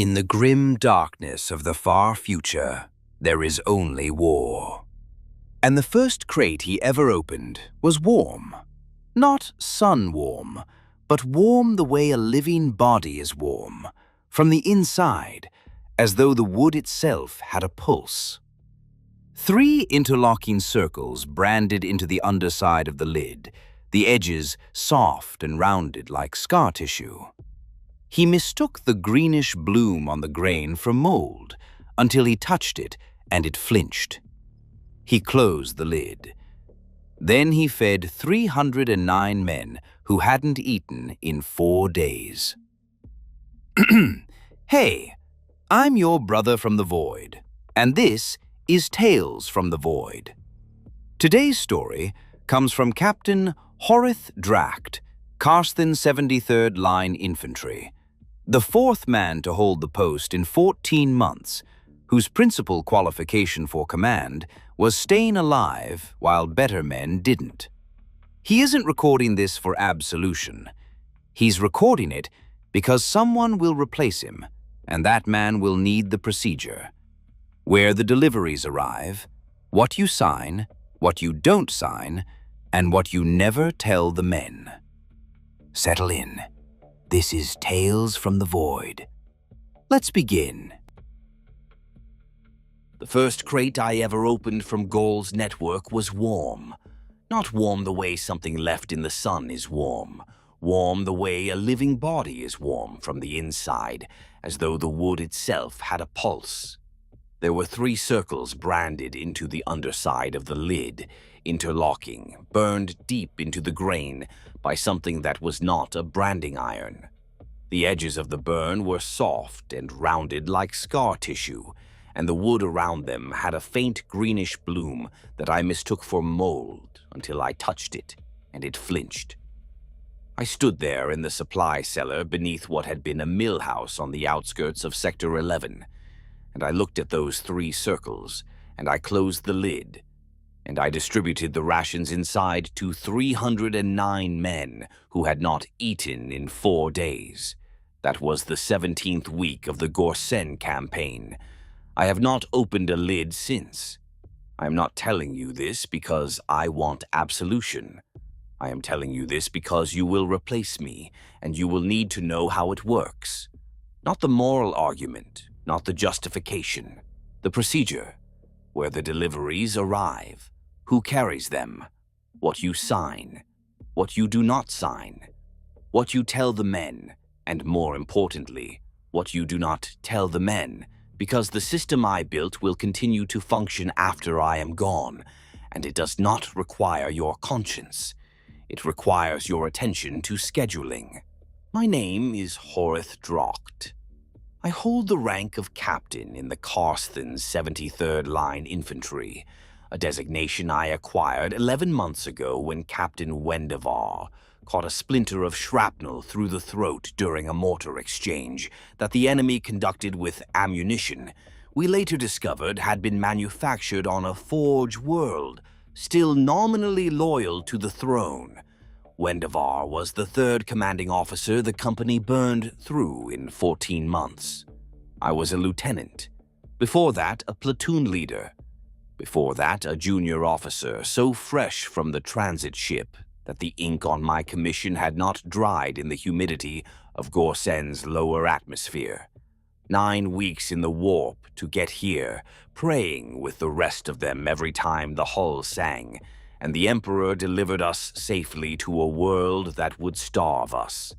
In the grim darkness of the far future, there is only war. And the first crate he ever opened was warm. Not sun-warm, but warm the way a living body is warm, from the inside, as though the wood itself had a pulse. 3 interlocking circles branded into the underside of the lid, the edges soft and rounded like scar tissue. He mistook the greenish bloom on the grain for mold until he touched it and it flinched. He closed the lid. Then he fed 309 men who hadn't eaten in 4 days. Hey, I'm your brother from the void, and this is Tales from the Void. Today's story comes from Captain Horith Dracht, Karsthen 73rd Line Infantry, the 4th man to hold the post in 14 months, whose principal qualification for command was staying alive while better men didn't. He isn't recording this for absolution. He's recording it because someone will replace him, and that man will need the procedure. Where the deliveries arrive, what you sign, what you don't sign, and what you never tell the men. Settle in. This is Tales from the Void. Let's begin. The first crate I ever opened from Gaul's network was warm. Not warm the way something left in the sun is warm. Warm the way a living body is warm from the inside, as though the wood itself had a pulse. There were 3 circles branded into the underside of the lid, interlocking, burned deep into the grain by something that was not a branding iron. The edges of the burn were soft and rounded like scar tissue, and the wood around them had a faint greenish bloom that I mistook for mold until I touched it, and it flinched. I stood there in the supply cellar beneath what had been a mill house on the outskirts of Sector 11, and I looked at those 3 circles, and I closed the lid, and I distributed the rations inside to 309 men who had not eaten in 4 days. That was the 17th week of the Gorsen campaign. I have not opened a lid since. I am not telling you this because I want absolution. I am telling you this because you will replace me, and you will need to know how it works. Not the moral argument, not the justification, the procedure, where the deliveries arrive, who carries them, what you sign, what you do not sign, what you tell the men, and more importantly, what you do not tell the men, because the system I built will continue to function after I am gone, and it does not require your conscience. It requires your attention to scheduling. My name is Horith Dracht. I hold the rank of captain in the Karsthen 73rd Line Infantry, a designation I acquired 11 months ago when Captain Wendevar caught a splinter of shrapnel through the throat during a mortar exchange that the enemy conducted with ammunition we later discovered had been manufactured on a forge world, still nominally loyal to the throne. Wendevar was the 3rd commanding officer the company burned through in 14 months. I was a lieutenant. Before that, a platoon leader. Before that, a junior officer, so fresh from the transit ship that the ink on my commission had not dried in the humidity of Gorsen's lower atmosphere. 9 weeks in the warp to get here, praying with the rest of them every time the hull sang, and the Emperor delivered us safely to a world that would starve us.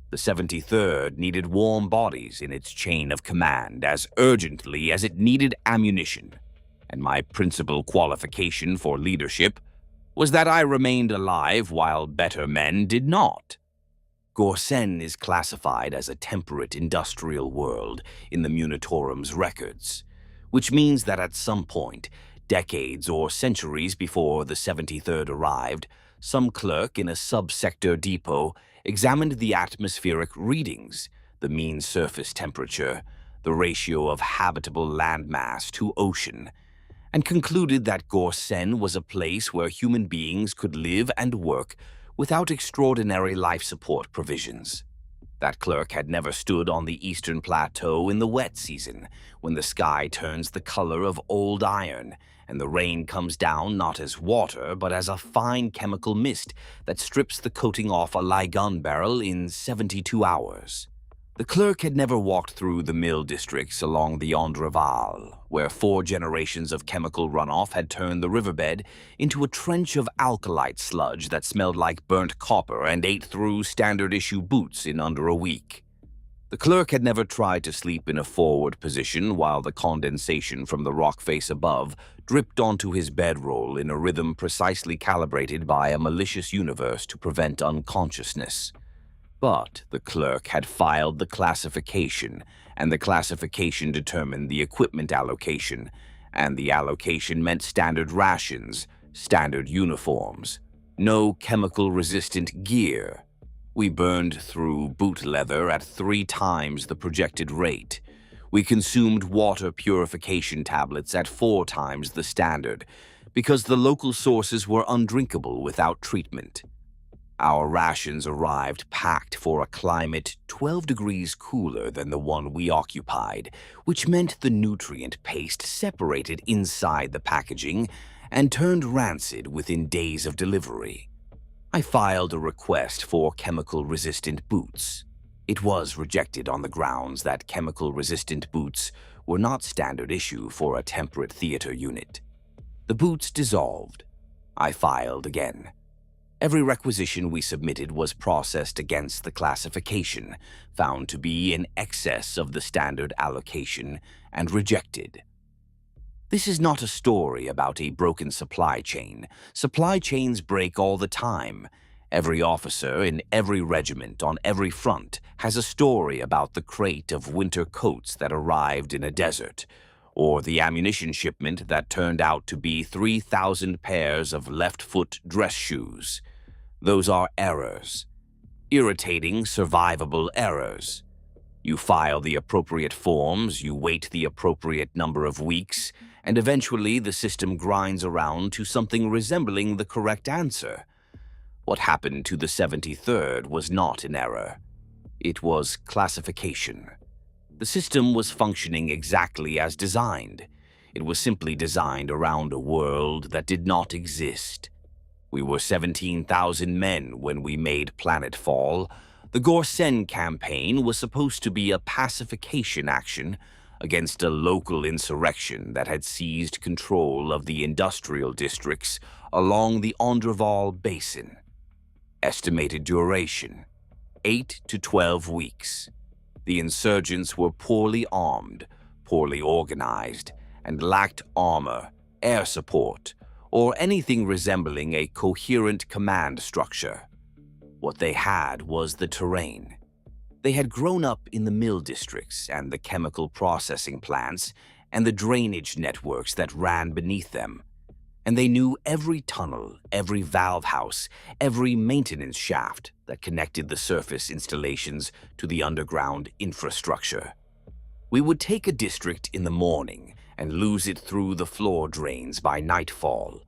The 73rd needed warm bodies in its chain of command as urgently as it needed ammunition, and my principal qualification for leadership was that I remained alive while better men did not. Gorsen is classified as a temperate industrial world in the Munitorum's records, which means that at some point, decades or centuries before the 73rd arrived, some clerk in a subsector depot examined the atmospheric readings, the mean surface temperature, the ratio of habitable landmass to ocean, and concluded that Gorsen was a place where human beings could live and work without extraordinary life support provisions. That clerk had never stood on the eastern plateau in the wet season, when the sky turns the color of old iron, and the rain comes down not as water, but as a fine chemical mist that strips the coating off a gun barrel in 72 hours. The clerk had never walked through the mill districts along the Andreval, where 4 generations of chemical runoff had turned the riverbed into a trench of alkalite sludge that smelled like burnt copper and ate through standard-issue boots in under a week. The clerk had never tried to sleep in a forward position while the condensation from the rock face above dripped onto his bedroll in a rhythm precisely calibrated by a malicious universe to prevent unconsciousness. But the clerk had filed the classification, and the classification determined the equipment allocation, and the allocation meant standard rations, standard uniforms, no chemical-resistant gear. We burned through boot leather at 3 times the projected rate. We consumed water purification tablets at 4 times the standard, because the local sources were undrinkable without treatment. Our rations arrived packed for a climate 12 degrees cooler than the one we occupied, which meant the nutrient paste separated inside the packaging and turned rancid within days of delivery. I filed a request for chemical-resistant boots. It was rejected on the grounds that chemical-resistant boots were not standard issue for a temperate theater unit. The boots dissolved. I filed again. Every requisition we submitted was processed against the classification, found to be in excess of the standard allocation, and rejected. This is not a story about a broken supply chain. Supply chains break all the time. Every officer in every regiment on every front has a story about the crate of winter coats that arrived in a desert, or the ammunition shipment that turned out to be 3,000 pairs of left-foot dress shoes. Those are errors. Irritating, survivable errors. You file the appropriate forms, you wait the appropriate number of weeks, and eventually the system grinds around to something resembling the correct answer. What happened to the 73rd was not an error. It was classification. The system was functioning exactly as designed. It was simply designed around a world that did not exist. We were 17,000 men when we made planetfall. The Gorsen campaign was supposed to be a pacification action against a local insurrection that had seized control of the industrial districts along the Andreval Basin. Estimated duration, 8 to 12 weeks. The insurgents were poorly armed, poorly organized, and lacked armor, air support, or anything resembling a coherent command structure. What they had was the terrain. They had grown up in the mill districts and the chemical processing plants and the drainage networks that ran beneath them. And they knew every tunnel, every valve house, every maintenance shaft that connected the surface installations to the underground infrastructure. We would take a district in the morning and lose it through the floor drains by nightfall.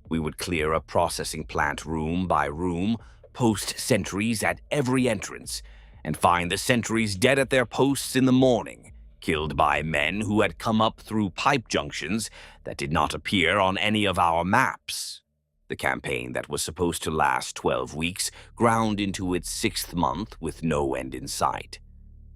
We would clear a processing plant room by room, post sentries at every entrance, and find the sentries dead at their posts in the morning, killed by men who had come up through pipe junctions that did not appear on any of our maps. The campaign that was supposed to last 12 weeks ground into its 6th month with no end in sight.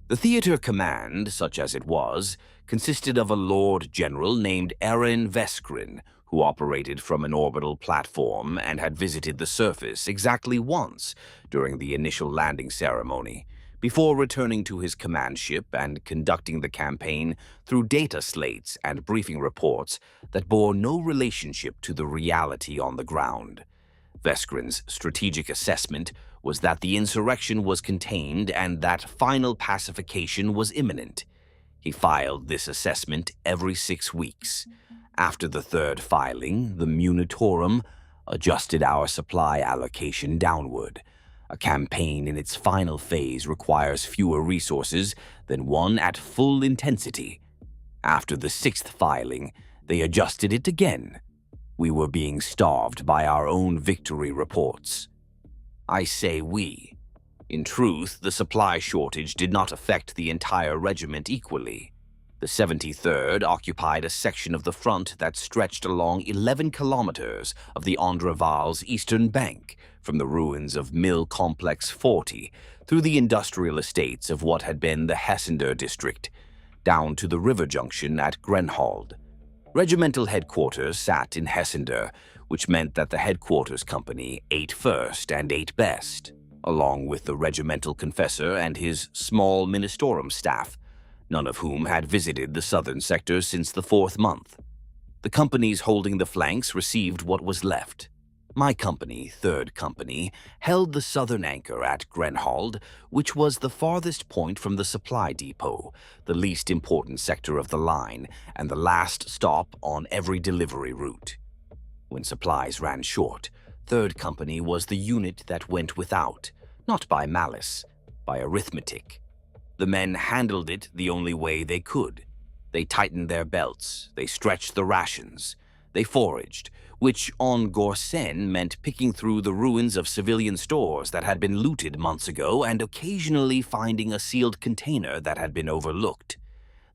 The theater command, such as it was, consisted of a Lord General named Aaron Veskrin, who operated from an orbital platform and had visited the surface exactly once during the initial landing ceremony, before returning to his command ship and conducting the campaign through data slates and briefing reports that bore no relationship to the reality on the ground. Veskrin's strategic assessment was that the insurrection was contained and that final pacification was imminent. He filed this assessment every 6 weeks. After the 3rd filing, the Munitorum adjusted our supply allocation downward. A campaign in its final phase requires fewer resources than one at full intensity. After the 6th filing, they adjusted it again. We were being starved by our own victory reports. I say we. In truth, the supply shortage did not affect the entire regiment equally. The 73rd occupied a section of the front that stretched along 11 kilometers of the Andreval's eastern bank, from the ruins of Mill Complex 40 through the industrial estates of what had been the Hessender district, down to the river junction at Grenhold. Regimental headquarters sat in Hessender, which meant that the headquarters company ate first and ate best, along with the regimental confessor and his small ministorum staff, none of whom had visited the southern sector since the 4th month. The companies holding the flanks received what was left. My company, 3rd Company, held the southern anchor at Grenhold, which was the farthest point from the supply depot, the least important sector of the line, and the last stop on every delivery route. When supplies ran short, 3rd Company was the unit that went without, not by malice, by arithmetic. The men handled it the only way they could. They tightened their belts, they stretched the rations, they foraged, which on Gorsen meant picking through the ruins of civilian stores that had been looted months ago and occasionally finding a sealed container that had been overlooked.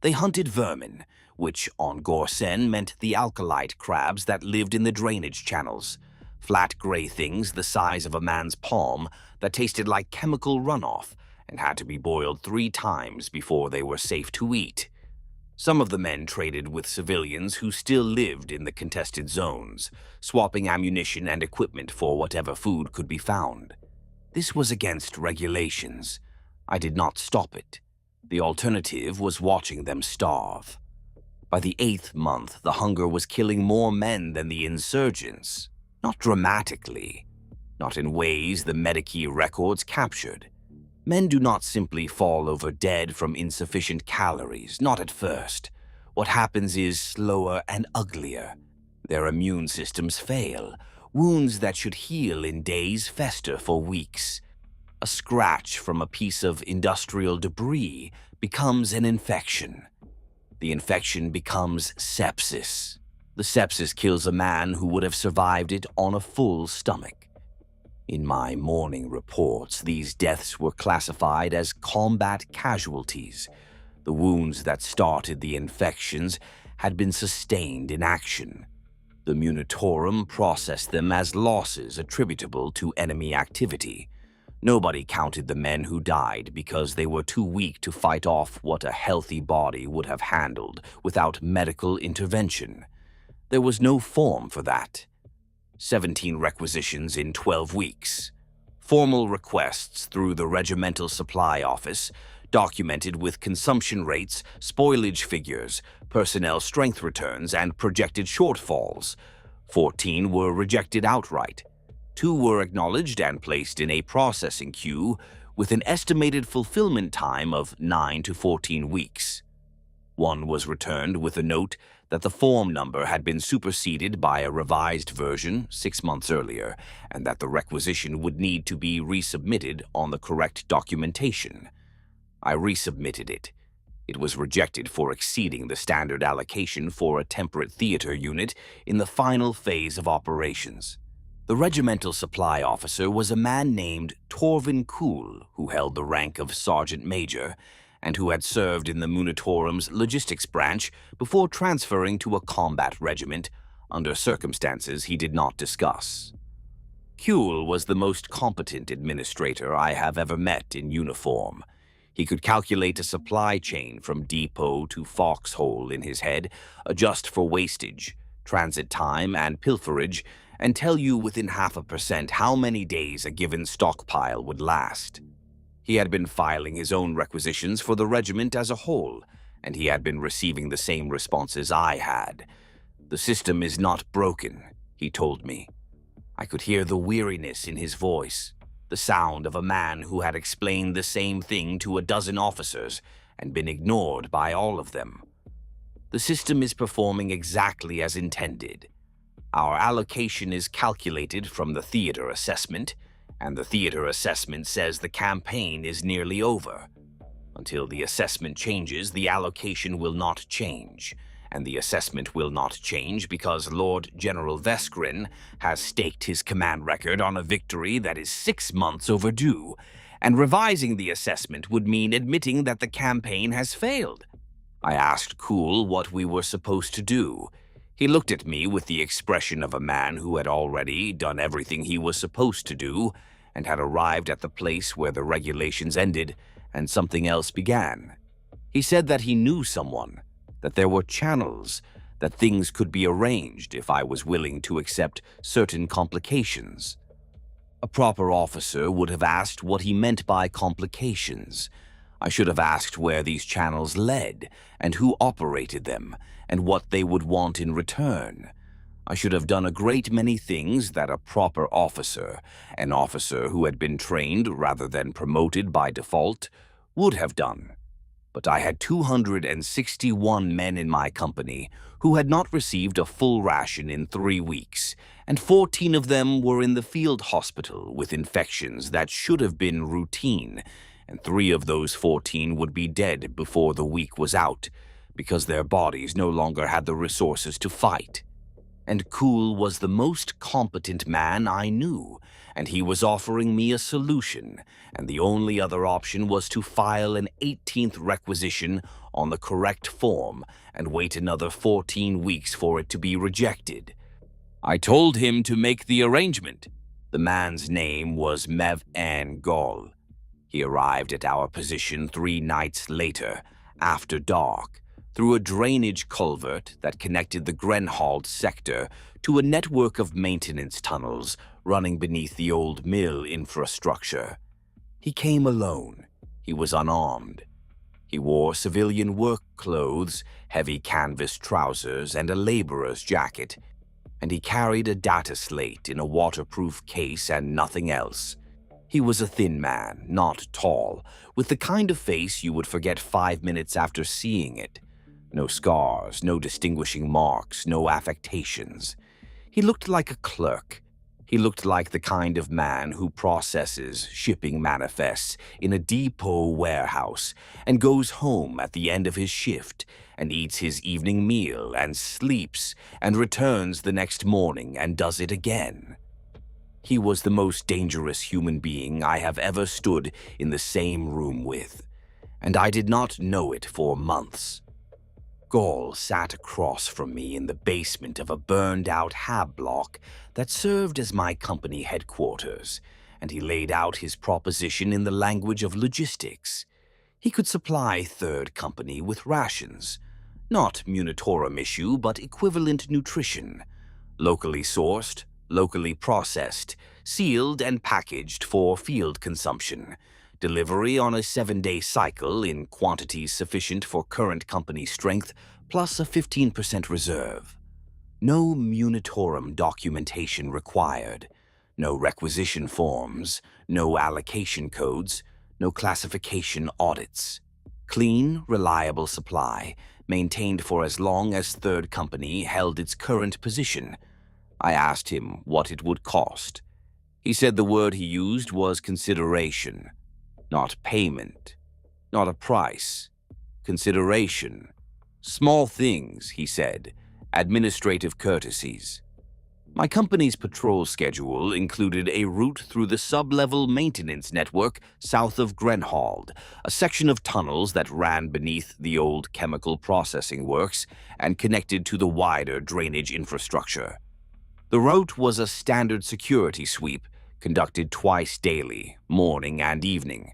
They hunted vermin, which on Gorsen meant the alkalite crabs that lived in the drainage channels, flat gray things the size of a man's palm that tasted like chemical runoff and had to be boiled 3 times before they were safe to eat. Some of the men traded with civilians who still lived in the contested zones, swapping ammunition and equipment for whatever food could be found. This was against regulations. I did not stop it. The alternative was watching them starve. By the 8th month, the hunger was killing more men than the insurgents. Not dramatically. Not in ways the Medici records captured. Men do not simply fall over dead from insufficient calories, not at first. What happens is slower and uglier. Their immune systems fail. Wounds that should heal in days fester for weeks. A scratch from a piece of industrial debris becomes an infection. The infection becomes sepsis. The sepsis kills a man who would have survived it on a full stomach. In my morning reports, these deaths were classified as combat casualties. The wounds that started the infections had been sustained in action. The Munitorum processed them as losses attributable to enemy activity. Nobody counted the men who died because they were too weak to fight off what a healthy body would have handled without medical intervention. There was no form for that. 17 requisitions in 12 weeks. Formal requests through the regimental supply office, documented with consumption rates, spoilage figures, personnel strength returns, and projected shortfalls. 14 were rejected outright. 2 were acknowledged and placed in a processing queue with an estimated fulfillment time of 9 to 14 weeks. 1 was returned with a note that the form number had been superseded by a revised version 6 months earlier, and that the requisition would need to be resubmitted on the correct documentation. I resubmitted it. It was rejected for exceeding the standard allocation for a temperate theater unit in the final phase of operations. The regimental supply officer was a man named Torvin Kuhl, who held the rank of sergeant major, and who had served in the Munitorum's logistics branch before transferring to a combat regiment under circumstances he did not discuss. Kuhl was the most competent administrator I have ever met in uniform. He could calculate a supply chain from depot to foxhole in his head, adjust for wastage, transit time, and pilferage, and tell you within 0.5% how many days a given stockpile would last. He had been filing his own requisitions for the regiment as a whole, and he had been receiving the same responses I had. The system is not broken, he told me. I could hear the weariness in his voice, the sound of a man who had explained the same thing to a dozen officers and been ignored by all of them. The system is performing exactly as intended. Our allocation is calculated from the theater assessment, and the theater assessment says the campaign is nearly over. Until the assessment changes, the allocation will not change, and the assessment will not change because Lord General Veskrin has staked his command record on a victory that is 6 months overdue, and revising the assessment would mean admitting that the campaign has failed. I asked Cool what we were supposed to do. He looked at me with the expression of a man who had already done everything he was supposed to do and had arrived at the place where the regulations ended and something else began. He said that he knew someone, that there were channels, that things could be arranged if I was willing to accept certain complications. A proper officer would have asked what he meant by complications. I should have asked where these channels led, and who operated them, and what they would want in return. I should have done a great many things that a proper officer, an officer who had been trained rather than promoted by default, would have done. But I had 261 men in my company who had not received a full ration in 3 weeks, and 14 of them were in the field hospital with infections that should have been routine, and 3 of those 14 would be dead before the week was out, because their bodies no longer had the resources to fight. And Cool was the most competent man I knew, and he was offering me a solution, and the only other option was to file an 18th requisition on the correct form and wait another 14 weeks for it to be rejected. I told him to make the arrangement. The man's name was Mev-An Gol. He arrived at our position 3 nights later, after dark, through a drainage culvert that connected the Grenhald sector to a network of maintenance tunnels running beneath the old mill infrastructure. He came alone. He was unarmed. He wore civilian work clothes, heavy canvas trousers, and a laborer's jacket, and he carried a data slate in a waterproof case and nothing else. He was a thin man, not tall, with the kind of face you would forget 5 minutes after seeing it. No scars, no distinguishing marks, no affectations. He looked like a clerk. He looked like the kind of man who processes shipping manifests in a depot warehouse and goes home at the end of his shift and eats his evening meal and sleeps and returns the next morning and does it again. He was the most dangerous human being I have ever stood in the same room with, and I did not know it for months. Gol sat across from me in the basement of a burned-out hab block that served as my company headquarters, and he laid out his proposition in the language of logistics. He could supply Third Company with rations, not munitorum issue, but equivalent nutrition, locally sourced, locally processed, sealed and packaged for field consumption, delivery on a 7-day cycle in quantities sufficient for current company strength, plus a 15% reserve. No munitorum documentation required, no requisition forms, no allocation codes, no classification audits. Clean, reliable supply, maintained for as long as Third Company held its current position. I asked him what it would cost. He said the word he used was consideration. Not payment, not a price. Consideration. Small things, he said, administrative courtesies. My company's patrol schedule included a route through the sub-level maintenance network south of Grenhald, a section of tunnels that ran beneath the old chemical processing works and connected to the wider drainage infrastructure. The route was a standard security sweep, conducted twice daily, morning and evening.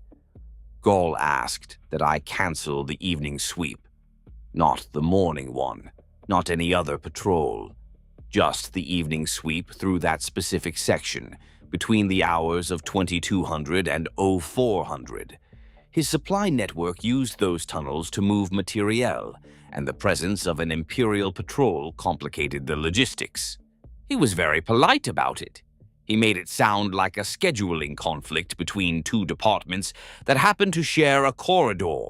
Gol asked that I cancel the evening sweep. Not the morning one, not any other patrol. Just the evening sweep through that specific section, between the hours of 2200 and 0400. His supply network used those tunnels to move materiel, and the presence of an Imperial patrol complicated the logistics. He was very polite about it. He made it sound like a scheduling conflict between 2 departments that happened to share a corridor.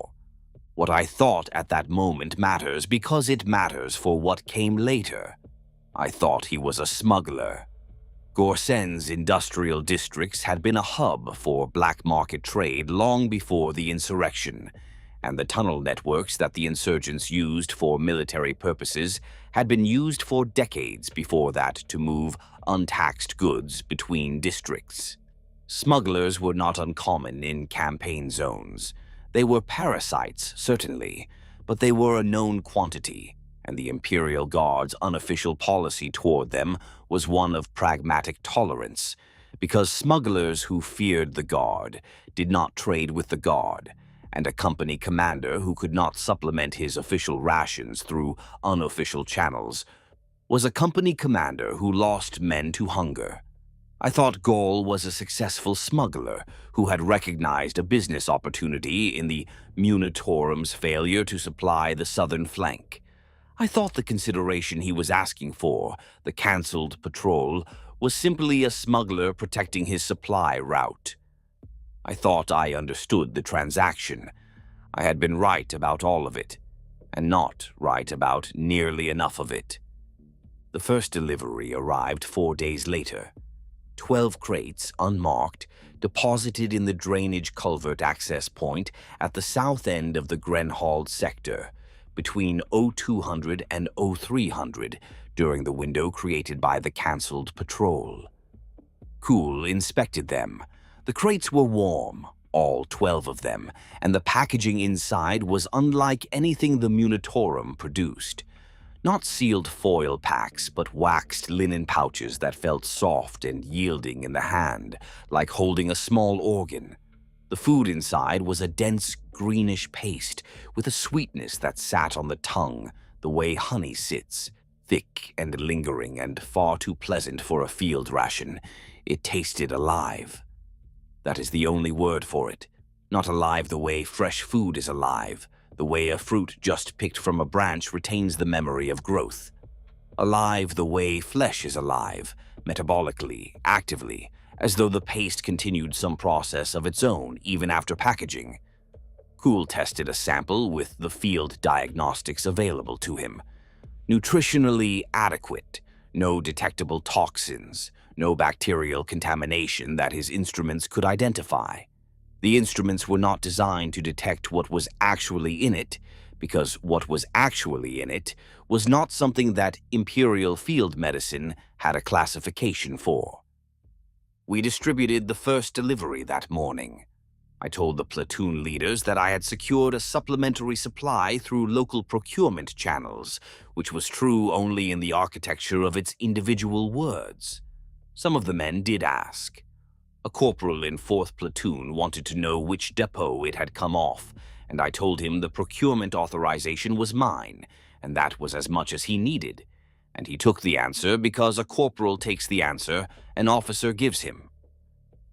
What I thought at that moment matters because it matters for what came later. I thought he was a smuggler. Gorsen's industrial districts had been a hub for black market trade long before the insurrection, and the tunnel networks that the insurgents used for military purposes had been used for decades before that to move untaxed goods between districts. Smugglers were not uncommon in campaign zones. They were parasites, certainly, but they were a known quantity, and the Imperial Guard's unofficial policy toward them was one of pragmatic tolerance, because smugglers who feared the Guard did not trade with the Guard, and a company commander who could not supplement his official rations through unofficial channels was a company commander who lost men to hunger. I thought Gaul was a successful smuggler who had recognized a business opportunity in the Munitorum's failure to supply the southern flank. I thought the consideration he was asking for, the cancelled patrol, was simply a smuggler protecting his supply route. I thought I understood the transaction. I had been right about all of it, and not right about nearly enough of it. The first delivery arrived 4 days later. 12 crates, unmarked, deposited in the drainage culvert access point at the south end of the Grenhald sector, between 0200 and 0300 during the window created by the cancelled patrol. Cool inspected them. The crates were warm, all 12 of them, and the packaging inside was unlike anything the Munitorum produced. Not sealed foil packs, but waxed linen pouches that felt soft and yielding in the hand, like holding a small organ. The food inside was a dense greenish paste with a sweetness that sat on the tongue, the way honey sits, thick and lingering and far too pleasant for a field ration. It tasted alive. That is the only word for it. Not alive the way fresh food is alive, the way a fruit just picked from a branch retains the memory of growth. Alive the way flesh is alive, metabolically, actively, as though the paste continued some process of its own even after packaging. Cool tested a sample with the field diagnostics available to him. Nutritionally adequate, no detectable toxins, no bacterial contamination that his instruments could identify. The instruments were not designed to detect what was actually in it, because what was actually in it was not something that Imperial field medicine had a classification for. We distributed the first delivery that morning. I told the platoon leaders that I had secured a supplementary supply through local procurement channels, which was true only in the architecture of its individual words. Some of the men did ask. A corporal in 4th Platoon wanted to know which depot it had come off, and I told him the procurement authorization was mine, and that was as much as he needed. And he took the answer because a corporal takes the answer an officer gives him.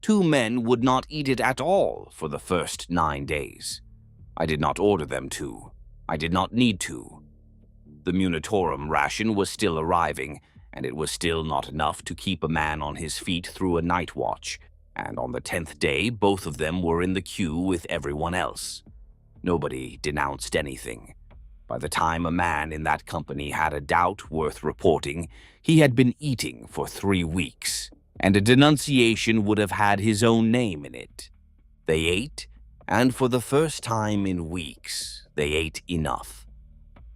2 men would not eat it at all for the first 9 days. I did not order them to. I did not need to. The Munitorum ration was still arriving, and it was still not enough to keep a man on his feet through a night watch, and on the 10th day both of them were in the queue with everyone else. Nobody denounced anything. By the time a man in that company had a doubt worth reporting, he had been eating for 3 weeks, and a denunciation would have had his own name in it. They ate, and for the first time in weeks, they ate enough.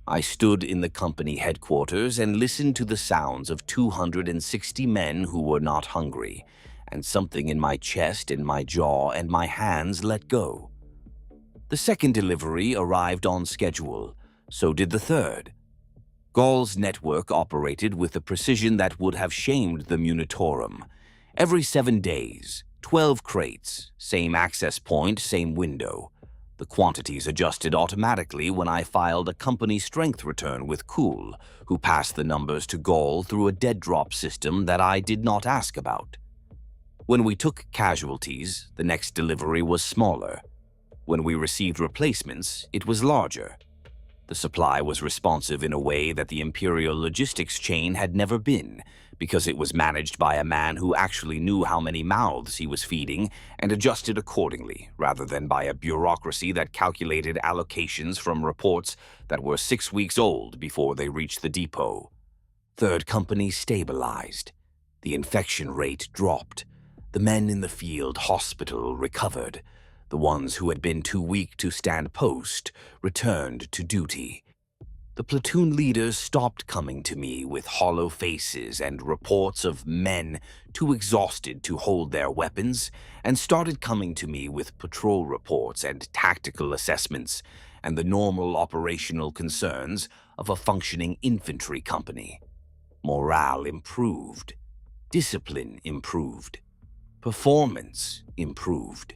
I stood in the company headquarters and listened to the sounds of 260 men who were not hungry, and something in my chest and my jaw and my hands let go. The second delivery arrived on schedule, so did the third. Gaul's network operated with a precision that would have shamed the Munitorum. Every 7 days, 12 crates, same access point, same window. The quantities adjusted automatically when I filed a company strength return with Cool, who passed the numbers to Gaul through a dead drop system that I did not ask about. When we took casualties, the next delivery was smaller. When we received replacements, it was larger. The supply was responsive in a way that the Imperial logistics chain had never been, because it was managed by a man who actually knew how many mouths he was feeding and adjusted accordingly, rather than by a bureaucracy that calculated allocations from reports that were 6 weeks old before they reached the depot. Third company stabilized. The infection rate dropped. The men in the field hospital recovered. The ones who had been too weak to stand post returned to duty. The platoon leaders stopped coming to me with hollow faces and reports of men too exhausted to hold their weapons, and started coming to me with patrol reports and tactical assessments and the normal operational concerns of a functioning infantry company. Morale improved. Discipline improved. Performance improved.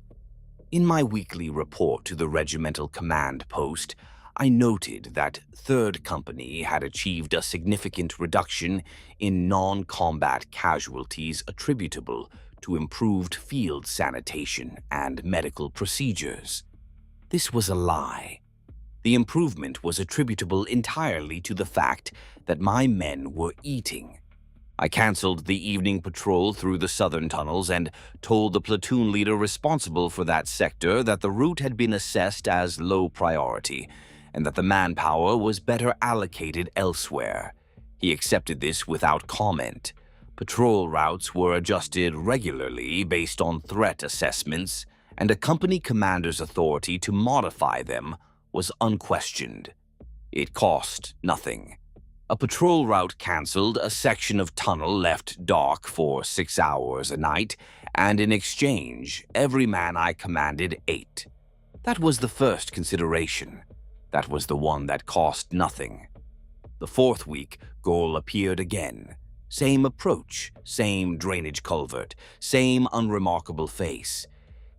In my weekly report to the regimental command post, I noted that 3rd Company had achieved a significant reduction in non-combat casualties attributable to improved field sanitation and medical procedures. This was a lie. The improvement was attributable entirely to the fact that my men were eating. I canceled the evening patrol through the southern tunnels and told the platoon leader responsible for that sector that the route had been assessed as low priority and that the manpower was better allocated elsewhere. He accepted this without comment. Patrol routes were adjusted regularly based on threat assessments, and a company commander's authority to modify them was unquestioned. It cost nothing. A patrol route cancelled, a section of tunnel left dark for 6 hours a night, and in exchange, every man I commanded ate. That was the first consideration. That was the one that cost nothing. The 4th week, goal appeared again. Same approach, same drainage culvert, same unremarkable face.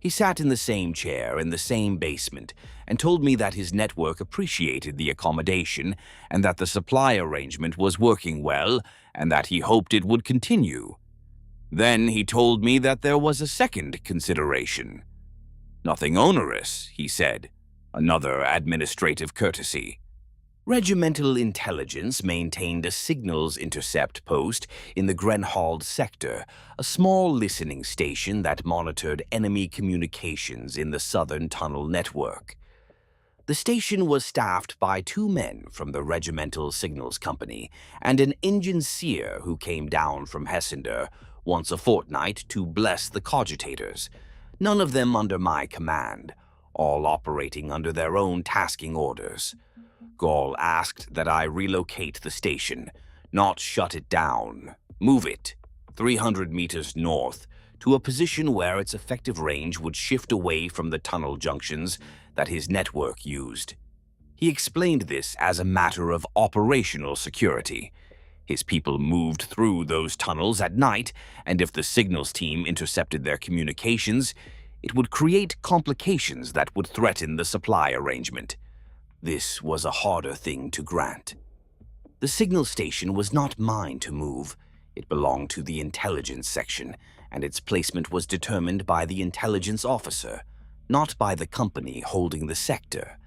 He sat in the same chair in the same basement and told me that his network appreciated the accommodation and that the supply arrangement was working well and that he hoped it would continue. Then he told me that there was a second consideration. Nothing onerous, he said. Another administrative courtesy. Regimental intelligence maintained a signals intercept post in the Grenhald sector, a small listening station that monitored enemy communications in the southern tunnel network. The station was staffed by 2 men from the Regimental Signals Company and an engineer who came down from Hessender once a fortnight to bless the cogitators, none of them under my command, all operating under their own tasking orders. Gall asked that I relocate the station, not shut it down, move it 300 meters north to a position where its effective range would shift away from the tunnel junctions that his network used. He explained this as a matter of operational security. His people moved through those tunnels at night, and if the signals team intercepted their communications, it would create complications that would threaten the supply arrangement. This was a harder thing to grant. The signal station was not mine to move. It belonged to the intelligence section, and its placement was determined by the intelligence officer, not by the company holding the sector.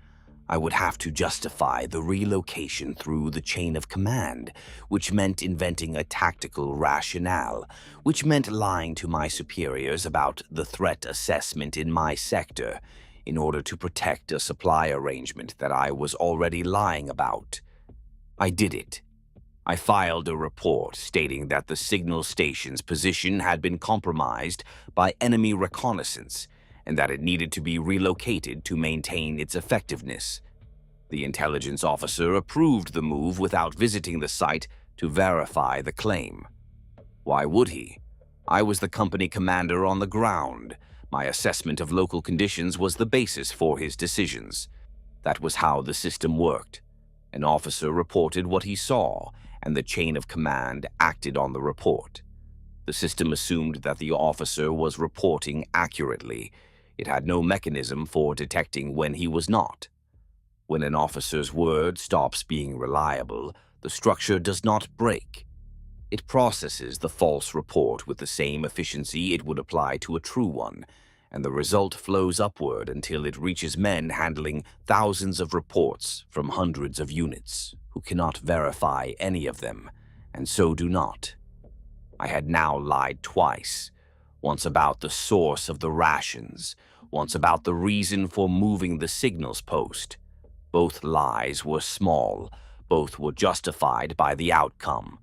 I would have to justify the relocation through the chain of command, which meant inventing a tactical rationale, which meant lying to my superiors about the threat assessment in my sector, in order to protect a supply arrangement that I was already lying about. I did it. I filed a report stating that the signal station's position had been compromised by enemy reconnaissance and that it needed to be relocated to maintain its effectiveness. The intelligence officer approved the move without visiting the site to verify the claim. Why would he? I was the company commander on the ground. My assessment of local conditions was the basis for his decisions. That was how the system worked. An officer reported what he saw, and the chain of command acted on the report. The system assumed that the officer was reporting accurately. It had no mechanism for detecting when he was not. When an officer's word stops being reliable, the structure does not break. It processes the false report with the same efficiency it would apply to a true one, and the result flows upward until it reaches men handling thousands of reports from hundreds of units who cannot verify any of them, and so do not. I had now lied twice, once about the source of the rations, once about the reason for moving the signals post. Both lies were small, both were justified by the outcome.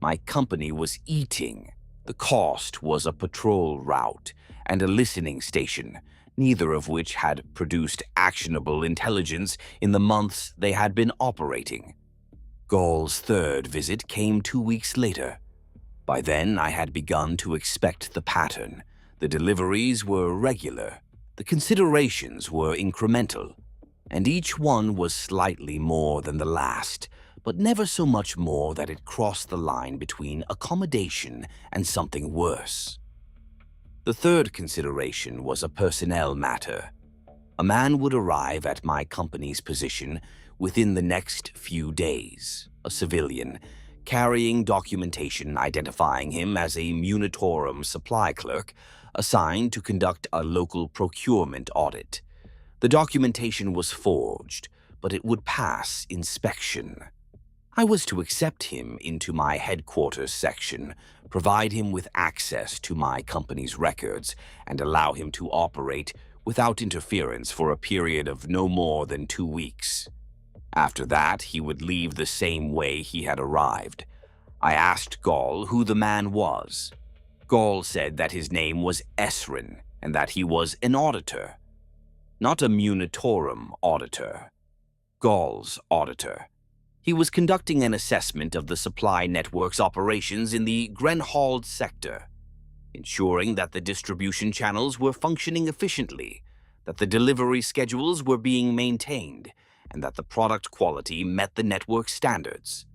My company was eating. The cost was a patrol route and a listening station, neither of which had produced actionable intelligence in the months they had been operating. Gall's third visit came 2 weeks later. By then, I had begun to expect the pattern. The deliveries were regular, the considerations were incremental, and each one was slightly more than the last, but never so much more that it crossed the line between accommodation and something worse. The third consideration was a personnel matter. A man would arrive at my company's position within the next few days, a civilian, carrying documentation identifying him as a Munitorum supply clerk assigned to conduct a local procurement audit. The documentation was forged, but it would pass inspection. I was to accept him into my headquarters section, provide him with access to my company's records, and allow him to operate without interference for a period of no more than 2 weeks. After that, he would leave the same way he had arrived. I asked Gall who the man was. Gall said that his name was Esrin and that he was an auditor. Not a Munitorum auditor. Gall's auditor. He was conducting an assessment of the supply network's operations in the Grenhald sector, ensuring that the distribution channels were functioning efficiently, that the delivery schedules were being maintained, and that the product quality met the network standards.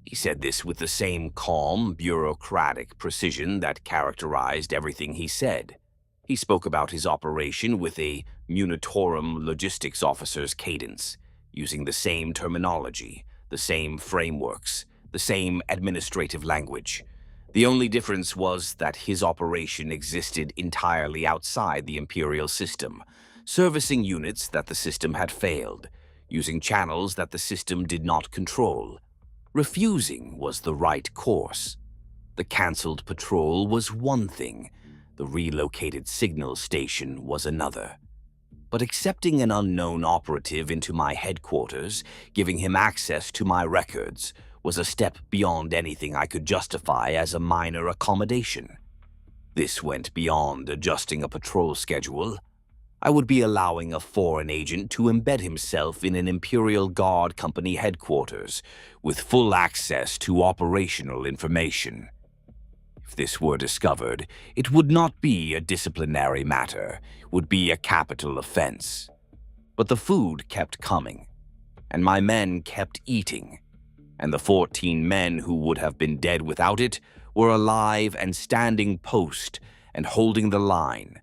He said this with the same calm, bureaucratic precision that characterized everything he said. He spoke about his operation with a Munitorum logistics officer's cadence, using the same terminology, the same frameworks, the same administrative language. The only difference was that his operation existed entirely outside the Imperial system, servicing units that the system had failed, using channels that the system did not control. Refusing was the right course. The cancelled patrol was one thing, the relocated signal station was another. But accepting an unknown operative into my headquarters, giving him access to my records, was a step beyond anything I could justify as a minor accommodation. This went beyond adjusting a patrol schedule. I would be allowing a foreign agent to embed himself in an Imperial Guard company headquarters, with full access to operational information. If this were discovered, it would not be a disciplinary matter, it would be a capital offense. But the food kept coming, and my men kept eating, and the 14 men who would have been dead without it were alive and standing post and holding the line.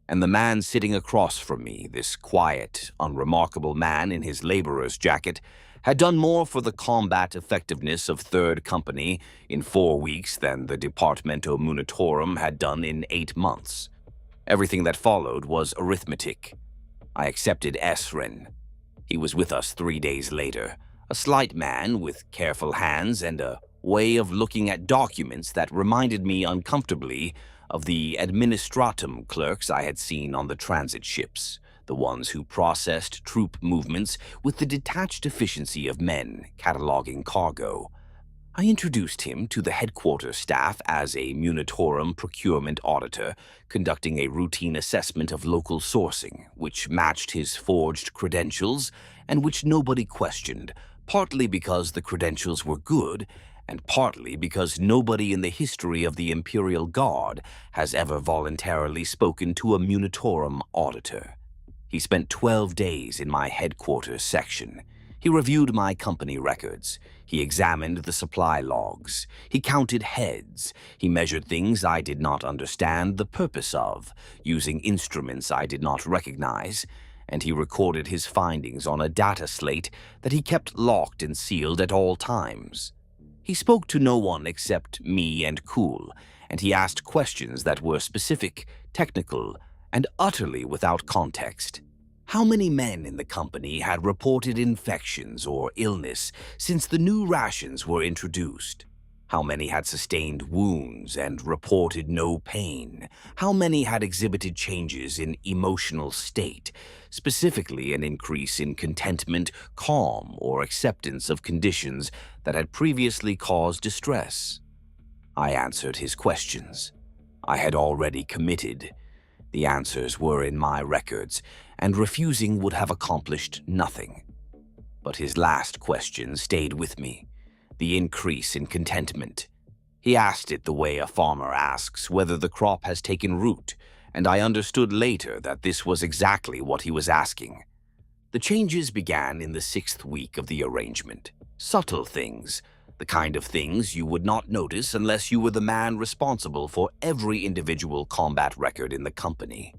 And the man sitting across from me, this quiet, unremarkable man in his laborer's jacket, had done more for the combat effectiveness of Third Company in 4 weeks than the Departamento Munitorum had done in 8 months. Everything that followed was arithmetic. I accepted Esrin. He was with us 3 days later, a slight man with careful hands and a way of looking at documents that reminded me uncomfortably of the administratum clerks I had seen on the transit ships, the ones who processed troop movements with the detached efficiency of men cataloging cargo. I introduced him to the headquarters staff as a Munitorum procurement auditor, conducting a routine assessment of local sourcing, which matched his forged credentials and which nobody questioned, partly because the credentials were good, and partly because nobody in the history of the Imperial Guard has ever voluntarily spoken to a Munitorum auditor. He spent 12 days in my headquarters section. He reviewed my company records. He examined the supply logs. He counted heads. He measured things I did not understand the purpose of, using instruments I did not recognize, and he recorded his findings on a data slate that he kept locked and sealed at all times. He spoke to no one except me and Cool, and he asked questions that were specific, technical, and utterly without context. How many men in the company had reported infections or illness since the new rations were introduced? How many had sustained wounds and reported no pain? How many had exhibited changes in emotional state, specifically an increase in contentment, calm, or acceptance of conditions that had previously caused distress? I answered his questions. I had already committed. The answers were in my records, and refusing would have accomplished nothing. But his last question stayed with me. the increase in contentment. He asked it the way a farmer asks whether the crop has taken root, and I understood later that this was exactly what he was asking. The changes began in the 6th week of the arrangement. Subtle things, the kind of things you would not notice unless you were the man responsible for every individual combat record in the company.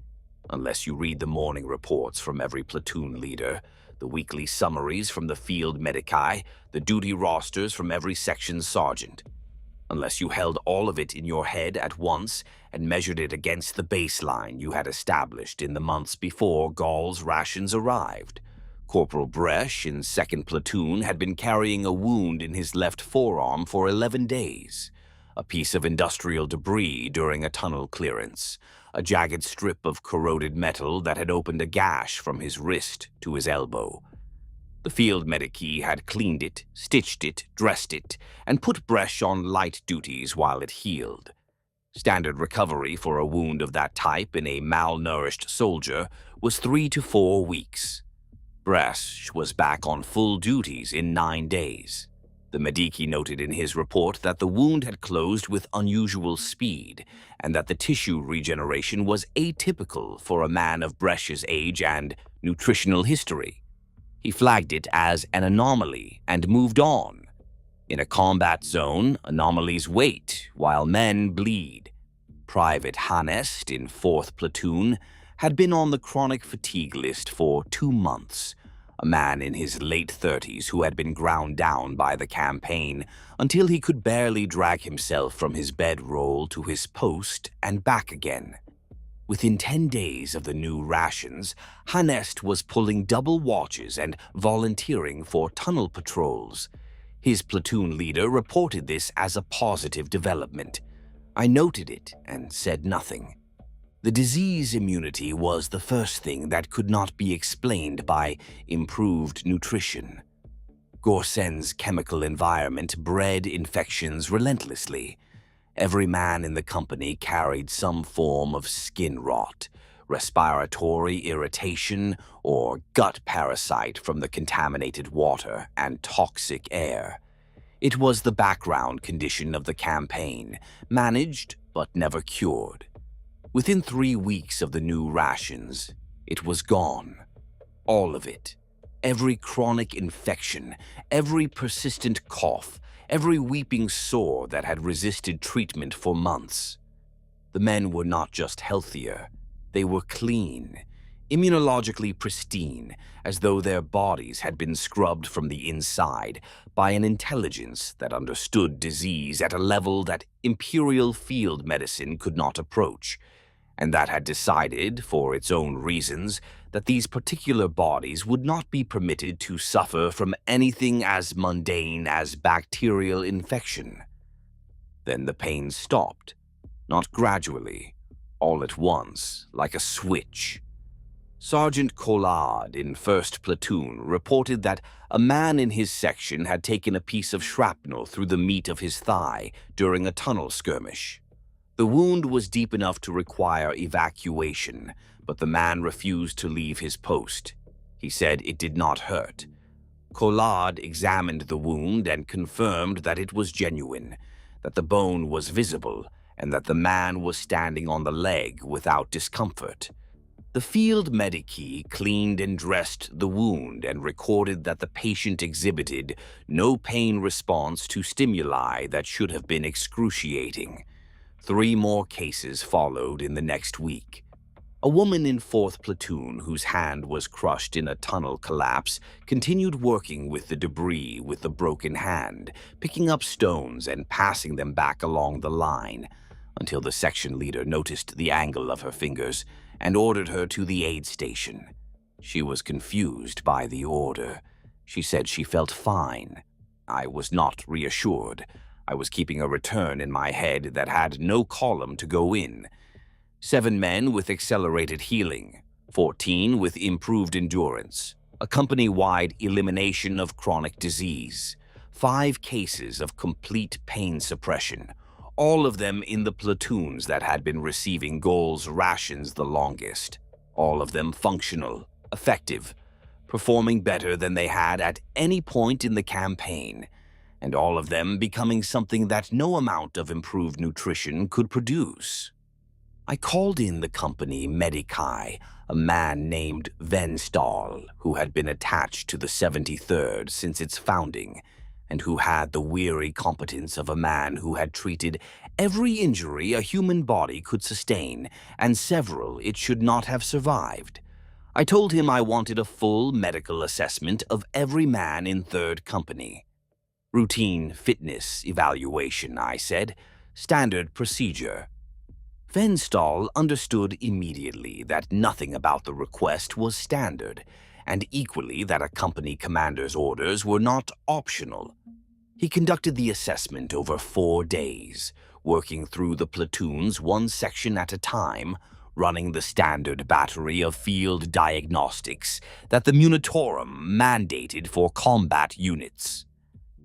Unless you read the morning reports from every platoon leader, the weekly summaries from the field medici, the duty rosters from every section sergeant. Unless you held all of it in your head at once and measured it against the baseline you had established in the months before Gall's rations arrived. Corporal Bresch in 2nd Platoon had been carrying a wound in his left forearm for 11 days. A piece of industrial debris during a tunnel clearance. A jagged strip of corroded metal that had opened a gash from his wrist to his elbow. The field medici had cleaned it, stitched it, dressed it, and put Bresch on light duties while it healed. Standard recovery for a wound of that type in a malnourished soldier was 3 to 4 weeks. Bresch was back on full duties in 9 days. The medici noted in his report that the wound had closed with unusual speed and that the tissue regeneration was atypical for a man of Bresch's age and nutritional history. He flagged it as an anomaly and moved on. In a combat zone, anomalies wait while men bleed. Private Hanest in 4th Platoon had been on the chronic fatigue list for 2 months. A man in his late 30s who had been ground down by the campaign until he could barely drag himself from his bedroll to his post and back again. Within 10 days of the new rations, Hanest was pulling double watches and volunteering for tunnel patrols. His platoon leader reported this as a positive development. I noted it and said nothing. The disease immunity was the first thing that could not be explained by improved nutrition. Gorsen's chemical environment bred infections relentlessly. Every man in the company carried some form of skin rot, respiratory irritation, or gut parasite from the contaminated water and toxic air. It was the background condition of the campaign, managed but never cured. Within 3 weeks of the new rations, it was gone. All of it. Every chronic infection, every persistent cough, every weeping sore that had resisted treatment for months. The men were not just healthier, they were clean, immunologically pristine, as though their bodies had been scrubbed from the inside by an intelligence that understood disease at a level that Imperial field medicine could not approach, and that had decided, for its own reasons, that these particular bodies would not be permitted to suffer from anything as mundane as bacterial infection. Then the pain stopped, not gradually, all at once, like a switch. Sergeant Collard in 1st Platoon reported that a man in his section had taken a piece of shrapnel through the meat of his thigh during a tunnel skirmish. The wound was deep enough to require evacuation, but the man refused to leave his post. He said it did not hurt. Collard examined the wound and confirmed that it was genuine, that the bone was visible, and that the man was standing on the leg without discomfort. The field medici cleaned and dressed the wound and recorded that the patient exhibited no pain response to stimuli that should have been excruciating. 3 more cases followed in the next week. A woman in 4th Platoon whose hand was crushed in a tunnel collapse continued working with the debris with the broken hand, picking up stones and passing them back along the line, until the section leader noticed the angle of her fingers and ordered her to the aid station. She was confused by the order. She said she felt fine. I was not reassured. I was keeping a return in my head that had no column to go in. 7 men with accelerated healing, 14 with improved endurance, a company-wide elimination of chronic disease, 5 cases of complete pain suppression, all of them in the platoons that had been receiving Gall's rations the longest, all of them functional, effective, performing better than they had at any point in the campaign. and all of them becoming something that no amount of improved nutrition could produce. I called in the company Medici, a man named Venstall, who had been attached to the 73rd since its founding, and who had the weary competence of a man who had treated every injury a human body could sustain, and several it should not have survived. I told him I wanted a full medical assessment of every man in 3rd Company. Routine fitness evaluation, I said. Standard procedure. Venstall understood immediately that nothing about the request was standard, and equally that a company commander's orders were not optional. He conducted the assessment over 4 days, working through the platoons one section at a time, running the standard battery of field diagnostics that the Munitorum mandated for combat units.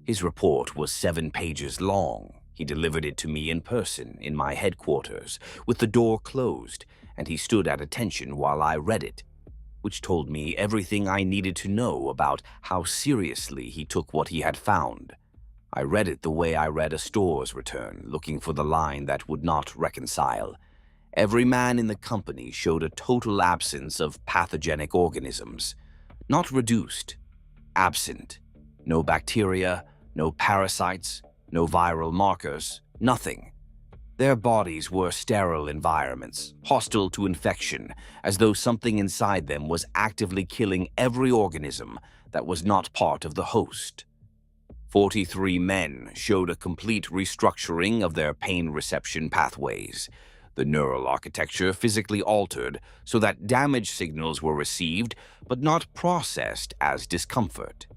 His report was 7 pages long. He delivered it to me in person in my headquarters, with the door closed, and he stood at attention while I read it, which told me everything I needed to know about how seriously he took what he had found. I read it the way I read a store's return, looking for the line that would not reconcile. Every man in the company showed a total absence of pathogenic organisms. Not reduced, absent. No bacteria, no parasites, no viral markers, nothing. Their bodies were sterile environments, hostile to infection, as though something inside them was actively killing every organism that was not part of the host. 43 men showed a complete restructuring of their pain reception pathways. The neural architecture physically altered so that damage signals were received but not processed as discomfort.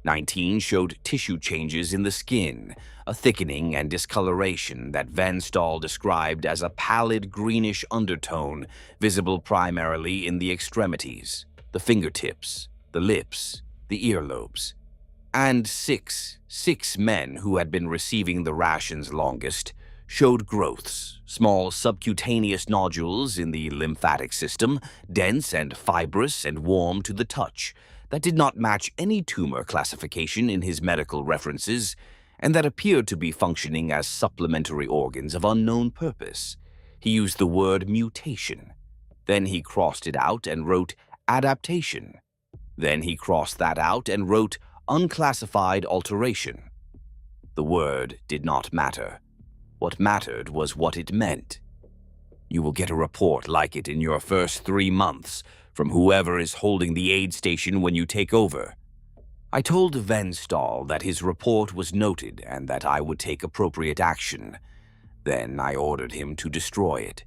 19 showed tissue changes in the skin, a thickening and discoloration that Venstall described as a pallid greenish undertone visible primarily in the extremities, the fingertips, the lips, the earlobes. And six men who had been receiving the rations longest showed growths, small subcutaneous nodules in the lymphatic system, dense and fibrous and warm to the touch, that did not match any tumor classification in his medical references, and that appeared to be functioning as supplementary organs of unknown purpose. He used the word mutation. Then he crossed it out and wrote adaptation. Then he crossed that out and wrote unclassified alteration. The word did not matter. What mattered was what it meant. You will get a report like it in your first 3 months, from whoever is holding the aid station when you take over. I told Venstall that his report was noted and that I would take appropriate action. Then I ordered him to destroy it.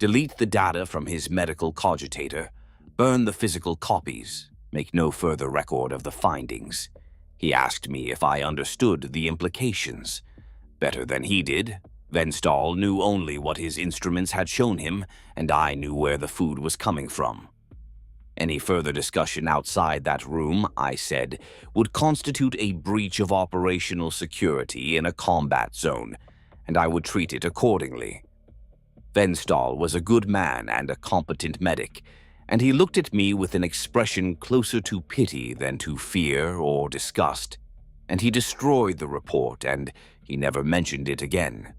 Delete the data from his medical cogitator, burn the physical copies, make no further record of the findings. He asked me if I understood the implications. Better than he did. Venstall knew only what his instruments had shown him, and I knew where the food was coming from. Any further discussion outside that room, I said, would constitute a breach of operational security in a combat zone, and I would treat it accordingly. Venstall was a good man and a competent medic, and he looked at me with an expression closer to pity than to fear or disgust, and he destroyed the report, and he never mentioned it again.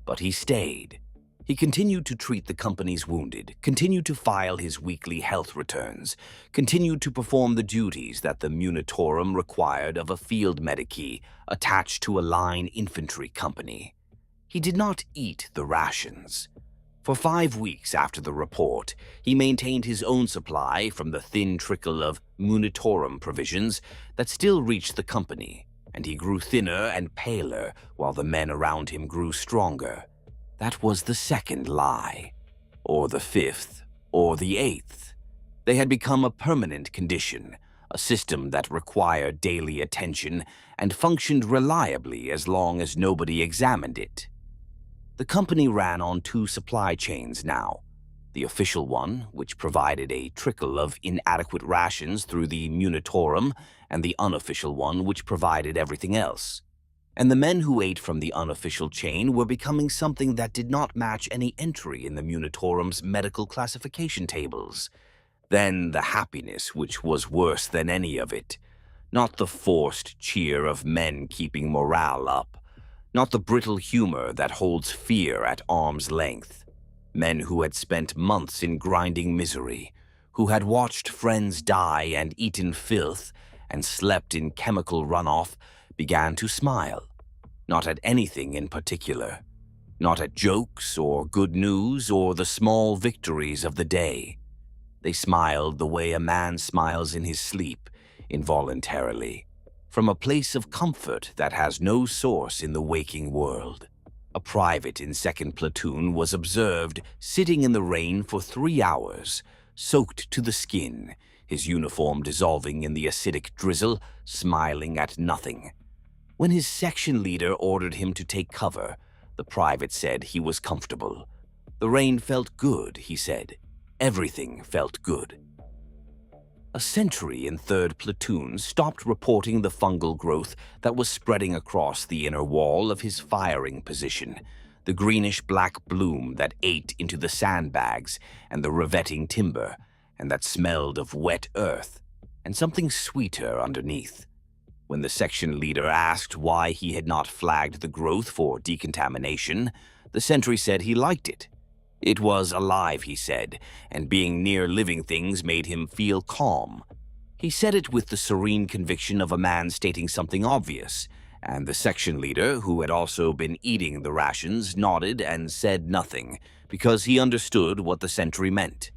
But he stayed. He continued to treat the company's wounded, continued to file his weekly health returns, continued to perform the duties that the Munitorum required of a field medici attached to a line infantry company. He did not eat the rations. For 5 weeks after the report, he maintained his own supply from the thin trickle of Munitorum provisions that still reached the company, and he grew thinner and paler while the men around him grew stronger. That was the 2nd lie, or the 5th, or the 8th. They had become a permanent condition, a system that required daily attention and functioned reliably as long as nobody examined it. The company ran on 2 supply chains now. The official one, which provided a trickle of inadequate rations through the Munitorum, and the unofficial one, which provided everything else. And the men who ate from the unofficial chain were becoming something that did not match any entry in the Munitorum's medical classification tables. Then the happiness, which was worse than any of it. Not the forced cheer of men keeping morale up. Not the brittle humor that holds fear at arm's length. Men who had spent months in grinding misery, who had watched friends die and eaten filth and slept in chemical runoff, began to smile. Not at anything in particular. Not at jokes or good news or the small victories of the day. They smiled the way a man smiles in his sleep, involuntarily, from a place of comfort that has no source in the waking world. A private in 2nd Platoon was observed sitting in the rain for 3 hours, soaked to the skin, his uniform dissolving in the acidic drizzle, smiling at nothing. When his section leader ordered him to take cover, the private said he was comfortable. The rain felt good, he said. Everything felt good. A sentry in 3rd Platoon stopped reporting the fungal growth that was spreading across the inner wall of his firing position, the greenish-black bloom that ate into the sandbags and the revetting timber, and that smelled of wet earth and something sweeter underneath. When the section leader asked why he had not flagged the growth for decontamination, the sentry said he liked it. It was alive, he said, and being near living things made him feel calm. He said it with the serene conviction of a man stating something obvious, and the section leader, who had also been eating the rations, nodded and said nothing, because he understood what the sentry meant.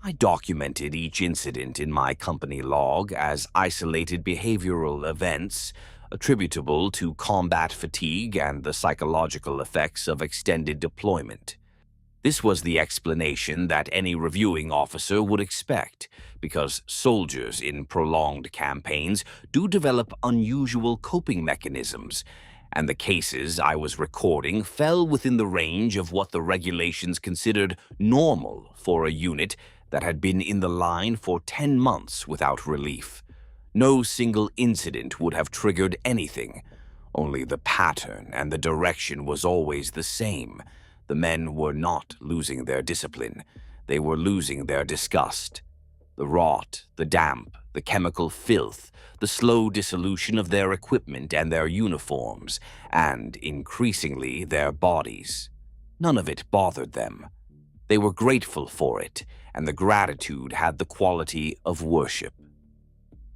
I documented each incident in my company log as isolated behavioral events attributable to combat fatigue and the psychological effects of extended deployment. This was the explanation that any reviewing officer would expect, because soldiers in prolonged campaigns do develop unusual coping mechanisms, and the cases I was recording fell within the range of what the regulations considered normal for a unit that had been in the line for 10 months without relief. No single incident would have triggered anything. Only the pattern and the direction was always the same. The men were not losing their discipline. They were losing their disgust. The rot, the damp, the chemical filth, the slow dissolution of their equipment and their uniforms, and, increasingly, their bodies. None of it bothered them. They were grateful for it, and the gratitude had the quality of worship.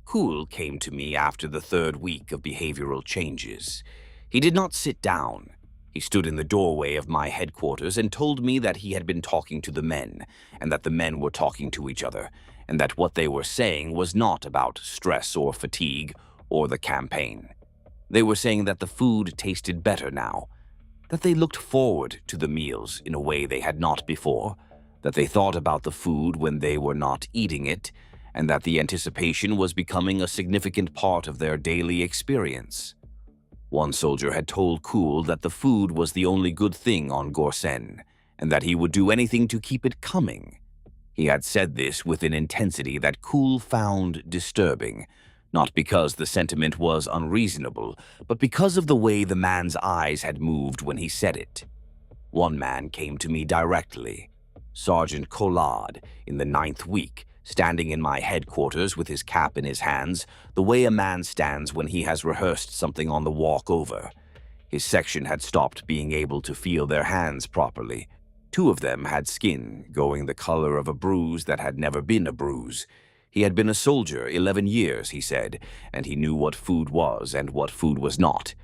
Cool came to me after the 3rd week of behavioral changes. He did not sit down. He stood in the doorway of my headquarters and told me that he had been talking to the men, and that the men were talking to each other, and that what they were saying was not about stress or fatigue or the campaign. They were saying that the food tasted better now, that they looked forward to the meals in a way they had not before, that they thought about the food when they were not eating it, and that the anticipation was becoming a significant part of their daily experience. One soldier had told Cool that the food was the only good thing on Gorsen, and that he would do anything to keep it coming. He had said this with an intensity that Cool found disturbing, not because the sentiment was unreasonable, but because of the way the man's eyes had moved when he said it. One man came to me directly, Sergeant Collard, in the 9th week, standing in my headquarters with his cap in his hands, the way a man stands when he has rehearsed something on the walk over. His section had stopped being able to feel their hands properly. 2 of them had skin going the color of a bruise that had never been a bruise. He had been a soldier 11 years, he said, and he knew what food was and what food was not.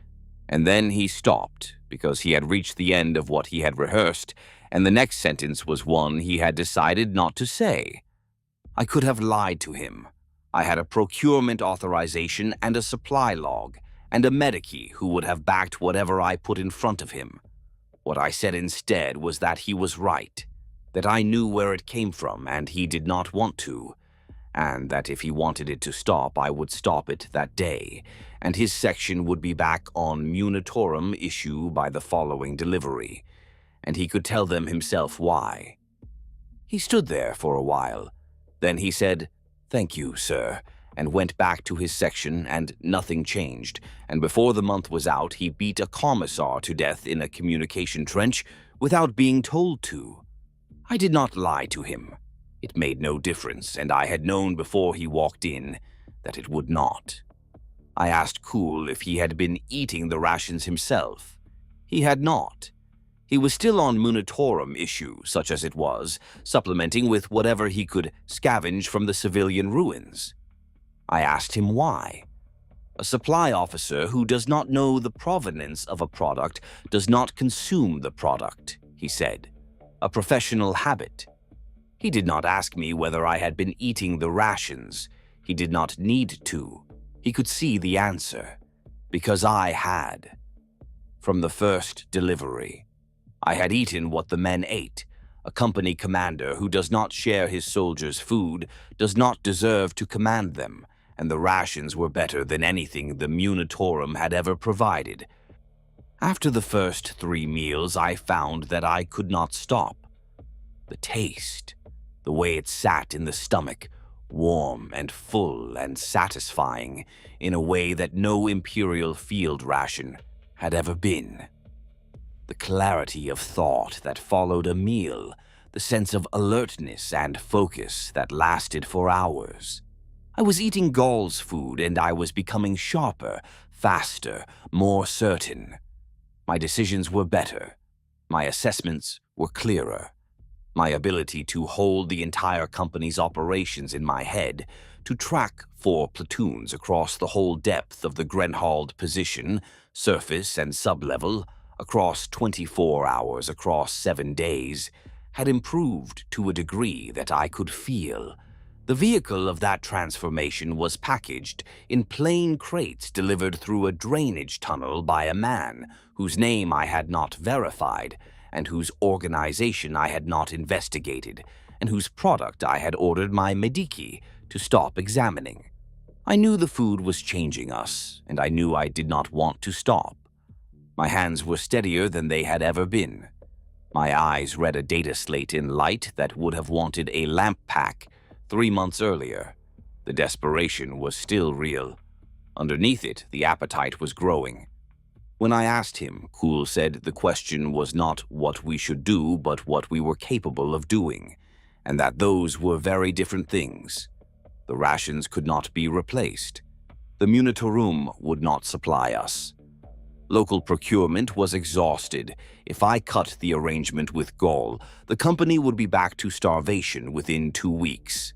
And then he stopped, because he had reached the end of what he had rehearsed, and the next sentence was one he had decided not to say. I could have lied to him. I had a procurement authorization and a supply log, and a medici who would have backed whatever I put in front of him. What I said instead was that he was right, that I knew where it came from and he did not want to, and that if he wanted it to stop, I would stop it that day, and his section would be back on munitorum issue by the following delivery, and he could tell them himself why. He stood there for a while. Then he said, "Thank you, sir," and went back to his section, and nothing changed, and before the month was out, he beat a commissar to death in a communication trench without being told to. I did not lie to him. It made no difference, and I had known before he walked in that it would not. I asked Cool if he had been eating the rations himself. He had not. He was still on Munitorum issue, such as it was, supplementing with whatever he could scavenge from the civilian ruins. I asked him why. A supply officer who does not know the provenance of a product does not consume the product, he said. A professional habit. He did not ask me whether I had been eating the rations. He did not need to. He could see the answer. Because I had. From the first delivery. I had eaten what the men ate. A company commander who does not share his soldiers' food does not deserve to command them, and the rations were better than anything the Munitorum had ever provided. After the first 3 meals, I found that I could not stop. The taste, the way it sat in the stomach, warm and full and satisfying in a way that no Imperial field ration had ever been. The clarity of thought that followed a meal, the sense of alertness and focus that lasted for hours. I was eating Gaul's food and I was becoming sharper, faster, more certain. My decisions were better. My assessments were clearer. My ability to hold the entire company's operations in my head, to track 4 platoons across the whole depth of the Grenhald position, surface and sublevel, across 24 hours, across 7 days, had improved to a degree that I could feel. The vehicle of that transformation was packaged in plain crates delivered through a drainage tunnel by a man whose name I had not verified, and whose organization I had not investigated, and whose product I had ordered my Mediki to stop examining. I knew the food was changing us, and I knew I did not want to stop. My hands were steadier than they had ever been. My eyes read a data slate in light that would have wanted a lamp pack 3 months earlier. The desperation was still real. Underneath it, the appetite was growing. When I asked him, Cool said the question was not what we should do, but what we were capable of doing, and that those were very different things. The rations could not be replaced. The Munitorum would not supply us. Local procurement was exhausted. If I cut the arrangement with Gaul, the company would be back to starvation within 2 weeks.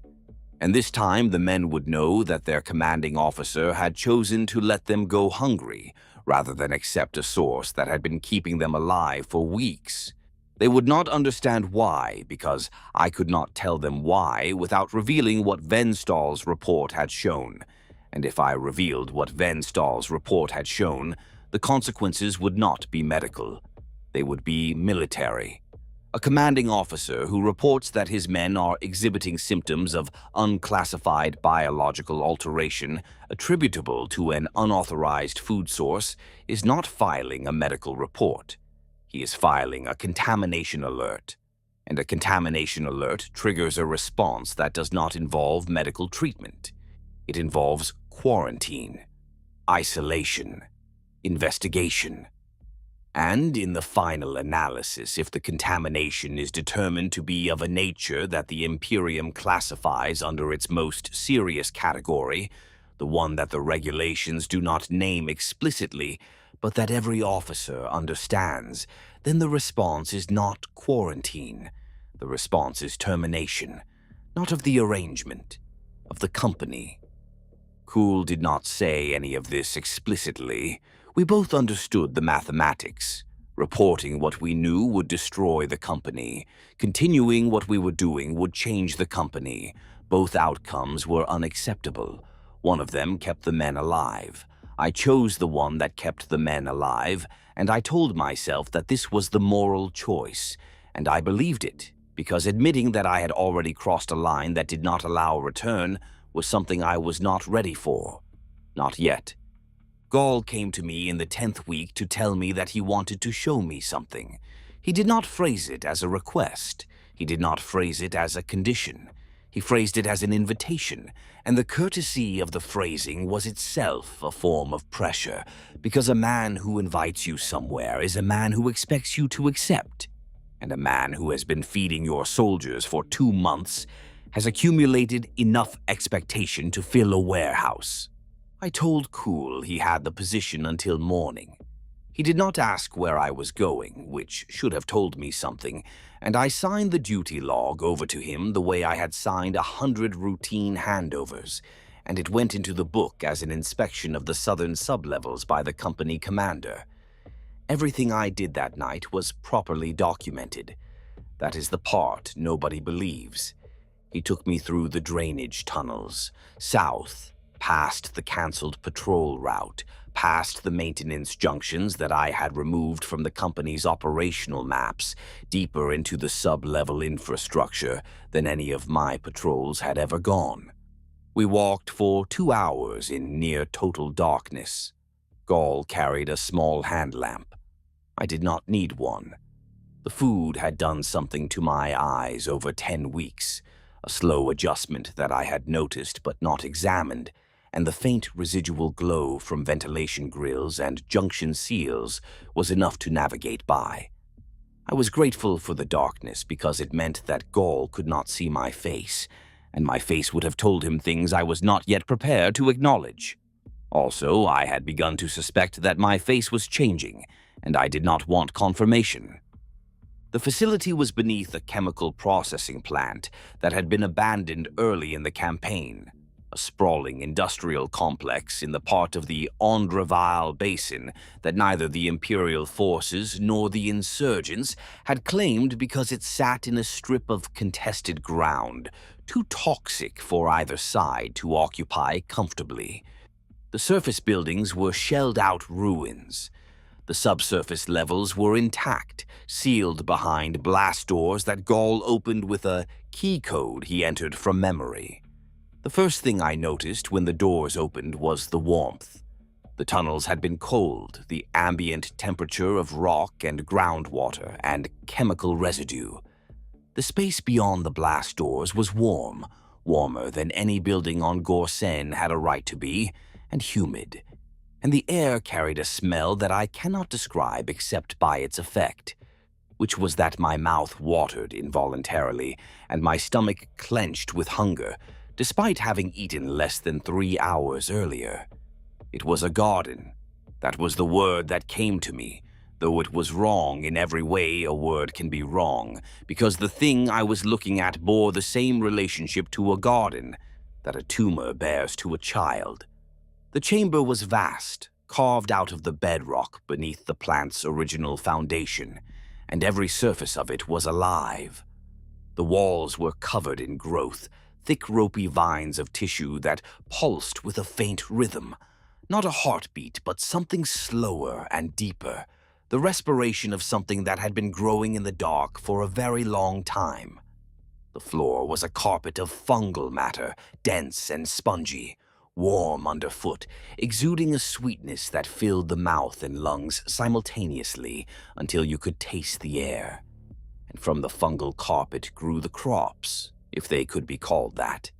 And this time the men would know that their commanding officer had chosen to let them go hungry, rather than accept a source that had been keeping them alive for weeks. They would not understand why, because I could not tell them why without revealing what Venstall's report had shown. And if I revealed what Venstall's report had shown, the consequences would not be medical. They would be military. A commanding officer who reports that his men are exhibiting symptoms of unclassified biological alteration attributable to an unauthorized food source is not filing a medical report. He is filing a contamination alert. And a contamination alert triggers a response that does not involve medical treatment. It involves quarantine, isolation, investigation. And in the final analysis, if the contamination is determined to be of a nature that the Imperium classifies under its most serious category, the one that the regulations do not name explicitly, but that every officer understands, then the response is not quarantine. The response is termination, not of the arrangement, of the company. Cool did not say any of this explicitly. We both understood the mathematics. Reporting what we knew would destroy the company. Continuing what we were doing would change the company. Both outcomes were unacceptable. One of them kept the men alive. I chose the one that kept the men alive, and I told myself that this was the moral choice, and I believed it, because admitting that I had already crossed a line that did not allow return was something I was not ready for. Not yet. Gaul came to me in the 10th week to tell me that he wanted to show me something. He did not phrase it as a request. He did not phrase it as a condition. He phrased it as an invitation, and the courtesy of the phrasing was itself a form of pressure, because a man who invites you somewhere is a man who expects you to accept. And a man who has been feeding your soldiers for 2 months has accumulated enough expectation to fill a warehouse. I told Cool he had the position until morning. He did not ask where I was going, which should have told me something, and I signed the duty log over to him the way I had signed 100 routine handovers, and it went into the book as an inspection of the southern sublevels by the company commander. Everything I did that night was properly documented. That is the part nobody believes. He took me through the drainage tunnels, south, past the cancelled patrol route, past the maintenance junctions that I had removed from the company's operational maps, deeper into the sub-level infrastructure than any of my patrols had ever gone. We walked for 2 hours in near total darkness. Gaul carried a small hand lamp. I did not need one. The food had done something to my eyes over 10 weeks, a slow adjustment that I had noticed but not examined, and the faint residual glow from ventilation grills and junction seals was enough to navigate by. I was grateful for the darkness because it meant that Gaul could not see my face, and my face would have told him things I was not yet prepared to acknowledge. Also, I had begun to suspect that my face was changing, and I did not want confirmation. The facility was beneath a chemical processing plant that had been abandoned early in the campaign, a sprawling industrial complex in the part of the Andreval Basin that neither the Imperial forces nor the insurgents had claimed because it sat in a strip of contested ground, too toxic for either side to occupy comfortably. The surface buildings were shelled-out ruins. The subsurface levels were intact, sealed behind blast doors that Gaul opened with a key code he entered from memory. The first thing I noticed when the doors opened was the warmth. The tunnels had been cold, the ambient temperature of rock and groundwater and chemical residue. The space beyond the blast doors was warm, warmer than any building on Gorsen had a right to be, and humid. And the air carried a smell that I cannot describe except by its effect, which was that my mouth watered involuntarily and my stomach clenched with hunger, despite having eaten less than 3 hours earlier. It was a garden. That was the word that came to me, though it was wrong in every way a word can be wrong, because the thing I was looking at bore the same relationship to a garden that a tumor bears to a child. The chamber was vast, carved out of the bedrock beneath the plant's original foundation, and every surface of it was alive. The walls were covered in growth, thick ropey vines of tissue that pulsed with a faint rhythm. Not a heartbeat, but something slower and deeper, the respiration of something that had been growing in the dark for a very long time. The floor was a carpet of fungal matter, dense and spongy, warm underfoot, exuding a sweetness that filled the mouth and lungs simultaneously until you could taste the air. And from the fungal carpet grew the crops, if they could be called that.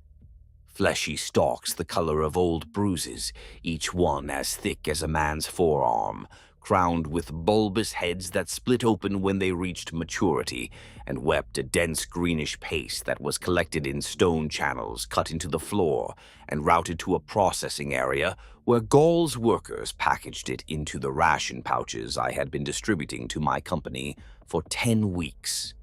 Fleshy stalks the color of old bruises, each one as thick as a man's forearm, crowned with bulbous heads that split open when they reached maturity and wept a dense greenish paste that was collected in stone channels cut into the floor and routed to a processing area where Gaul's workers packaged it into the ration pouches I had been distributing to my company for 10 weeks.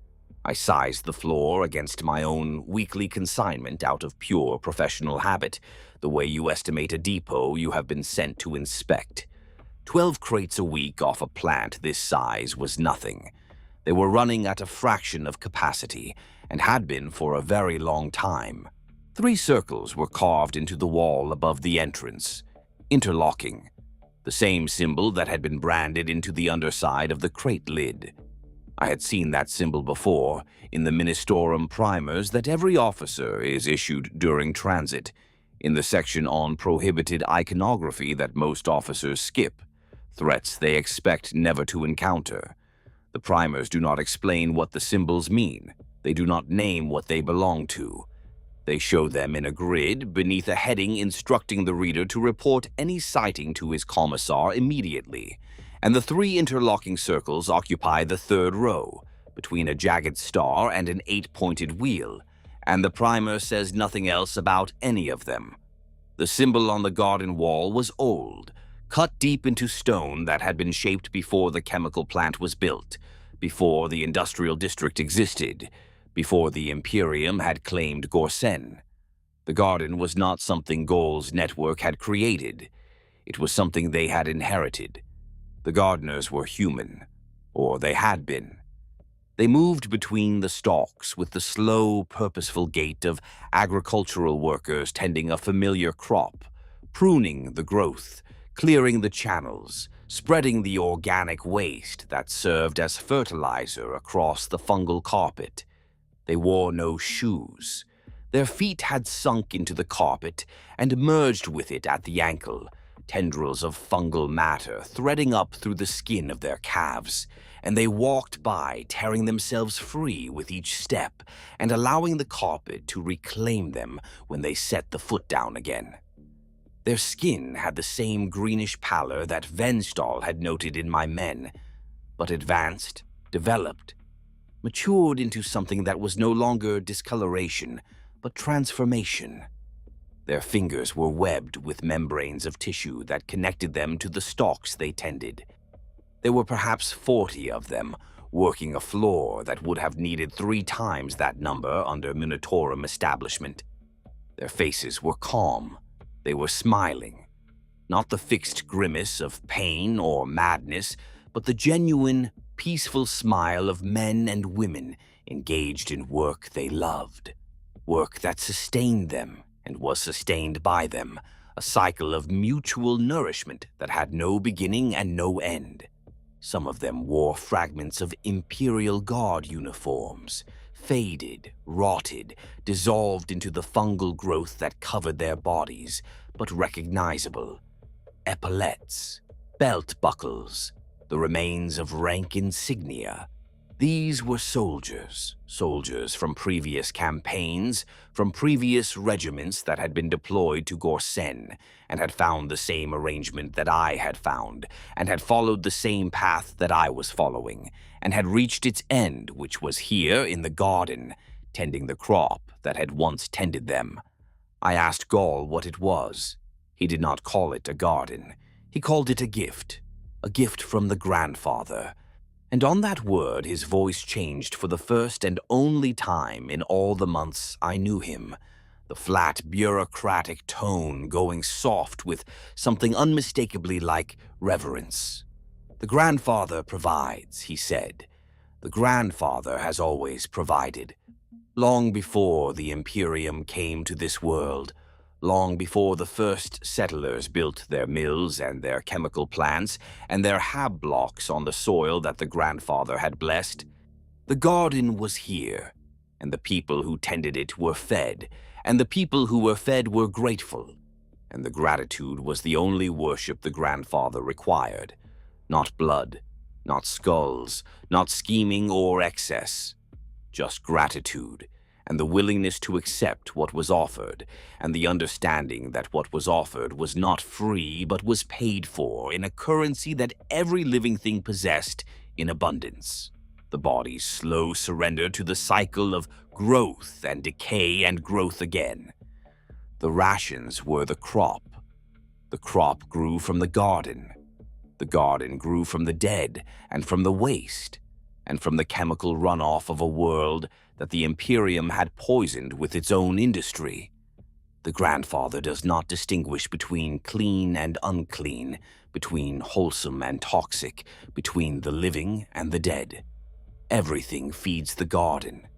I sized the floor against my own weekly consignment out of pure professional habit, the way you estimate a depot you have been sent to inspect. 12 crates a week off a plant this size was nothing. They were running at a fraction of capacity, and had been for a very long time. 3 circles were carved into the wall above the entrance, interlocking, the same symbol that had been branded into the underside of the crate lid. I had seen that symbol before in the Ministorum primers that every officer is issued during transit, in the section on prohibited iconography that most officers skip, threats they expect never to encounter. The primers do not explain what the symbols mean. They do not name what they belong to. They show them in a grid beneath a heading instructing the reader to report any sighting to his commissar immediately, and the 3 interlocking circles occupy the 3rd row, between a jagged star and an 8-pointed wheel, and the primer says nothing else about any of them. The symbol on the garden wall was old, cut deep into stone that had been shaped before the chemical plant was built, before the industrial district existed, before the Imperium had claimed Gorsen. The garden was not something Gaul's network had created. It was something they had inherited. The gardeners were human, or they had been. They moved between the stalks with the slow, purposeful gait of agricultural workers tending a familiar crop, pruning the growth, clearing the channels, spreading the organic waste that served as fertilizer across the fungal carpet. They wore no shoes. Their feet had sunk into the carpet and merged with it at the ankle, tendrils of fungal matter threading up through the skin of their calves, and they walked by, tearing themselves free with each step and allowing the carpet to reclaim them when they set the foot down again. Their skin had the same greenish pallor that Venstall had noted in my men, but advanced, developed, matured into something that was no longer discoloration, but transformation. Their fingers were webbed with membranes of tissue that connected them to the stalks they tended. There were perhaps 40 of them, working a floor that would have needed 3 times that number under Minotaurum establishment. Their faces were calm. They were smiling. Not the fixed grimace of pain or madness, but the genuine, peaceful smile of men and women engaged in work they loved. Work that sustained them and was sustained by them, a cycle of mutual nourishment that had no beginning and no end. Some of them wore fragments of Imperial Guard uniforms, faded, rotted, dissolved into the fungal growth that covered their bodies, but recognizable. Epaulettes, belt buckles, the remains of rank insignia. These were soldiers from previous campaigns, from previous regiments that had been deployed to Gorsen and had found the same arrangement that I had found, and had followed the same path that I was following, and had reached its end, which was here in the garden, tending the crop that had once tended them. I asked Gaul what it was. He did not call it a garden. He called it a gift from the grandfather. And on that word his voice changed for the first and only time in all the months I knew him, the flat, bureaucratic tone going soft with something unmistakably like reverence. "The grandfather provides," he said. "The grandfather has always provided. Long before the Imperium came to this world, long before the first settlers built their mills and their chemical plants and their hab blocks on the soil that the grandfather had blessed, the garden was here, and the people who tended it were fed, and the people who were fed were grateful, and the gratitude was the only worship the grandfather required. Not blood, not skulls, not scheming or excess, just gratitude, and the willingness to accept what was offered, and the understanding that what was offered was not free but was paid for in a currency that every living thing possessed in abundance. The body's slow surrender to the cycle of growth and decay and growth again. The rations were the crop. The crop grew from the garden. The garden grew from the dead and from the waste, and from the chemical runoff of a world that the Imperium had poisoned with its own industry. The grandfather does not distinguish between clean and unclean, between wholesome and toxic, between the living and the dead. Everything feeds the garden.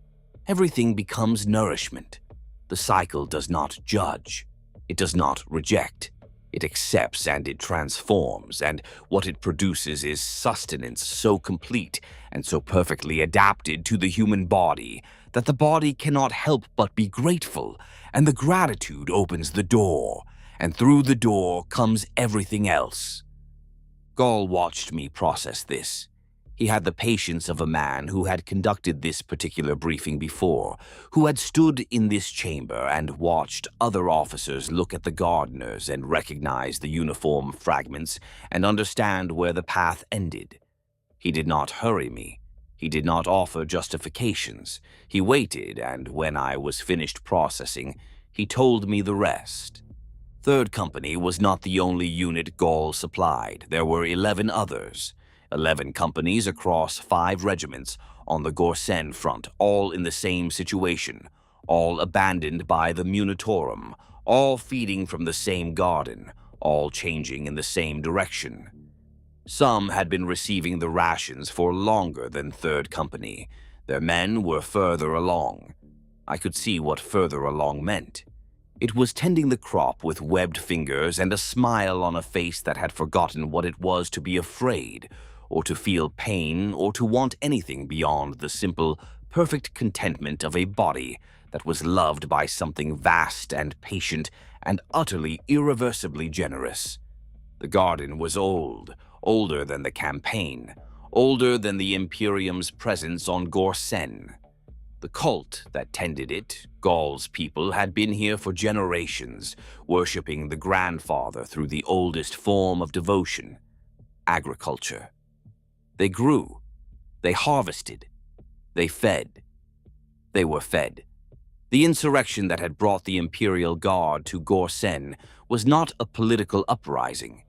Everything becomes nourishment. The cycle does not judge. It does not reject. It accepts and it transforms, and what it produces is sustenance so complete and so perfectly adapted to the human body that the body cannot help but be grateful, and the gratitude opens the door, and through the door comes everything else. Gaul watched me process this. He had the patience of a man who had conducted this particular briefing before, who had stood in this chamber and watched other officers look at the gardeners and recognize the uniform fragments and understand where the path ended. He did not hurry me. He did not offer justifications. He waited, and when I was finished processing, he told me the rest. 3rd Company was not the only unit Gaul supplied. There were 11 others. 11 companies across 5 regiments on the Gorsen front, all in the same situation, all abandoned by the Munitorum, all feeding from the same garden, all changing in the same direction. Some had been receiving the rations for longer than 3rd Company. Their men were further along. I could see what further along meant. It was tending the crop with webbed fingers and a smile on a face that had forgotten what it was to be afraid, or to feel pain, or to want anything beyond the simple, perfect contentment of a body that was loved by something vast and patient and utterly irreversibly generous. The garden was old, older than the campaign, older than the Imperium's presence on Gorsen. The cult that tended it, Gaul's people, had been here for generations, worshipping the grandfather through the oldest form of devotion, agriculture. They grew, they harvested, they fed. They were fed. The insurrection that had brought the Imperial Guard to Gorsen was not a political uprising.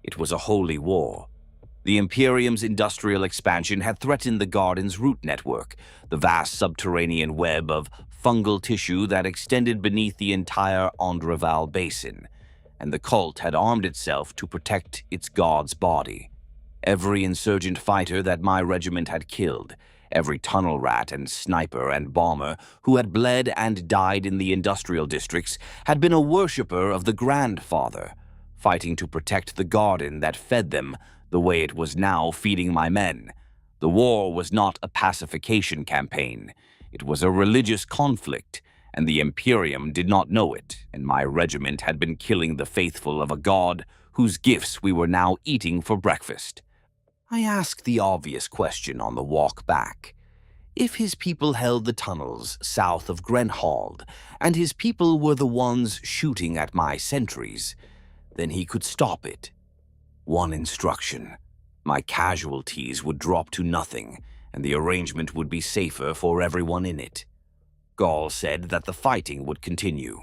It was a holy war. The Imperium's industrial expansion had threatened the garden's root network, the vast subterranean web of fungal tissue that extended beneath the entire Andreval basin, and the cult had armed itself to protect its god's body. Every insurgent fighter that my regiment had killed, every tunnel rat and sniper and bomber who had bled and died in the industrial districts had been a worshipper of the grandfather, fighting to protect the garden that fed them the way it was now feeding my men. The war was not a pacification campaign. It was a religious conflict, and the Imperium did not know it, and my regiment had been killing the faithful of a god whose gifts we were now eating for breakfast. I asked the obvious question on the walk back. If his people held the tunnels south of Grenhald, and his people were the ones shooting at my sentries, then he could stop it. One instruction. My casualties would drop to nothing, and the arrangement would be safer for everyone in it. Gaul said that the fighting would continue.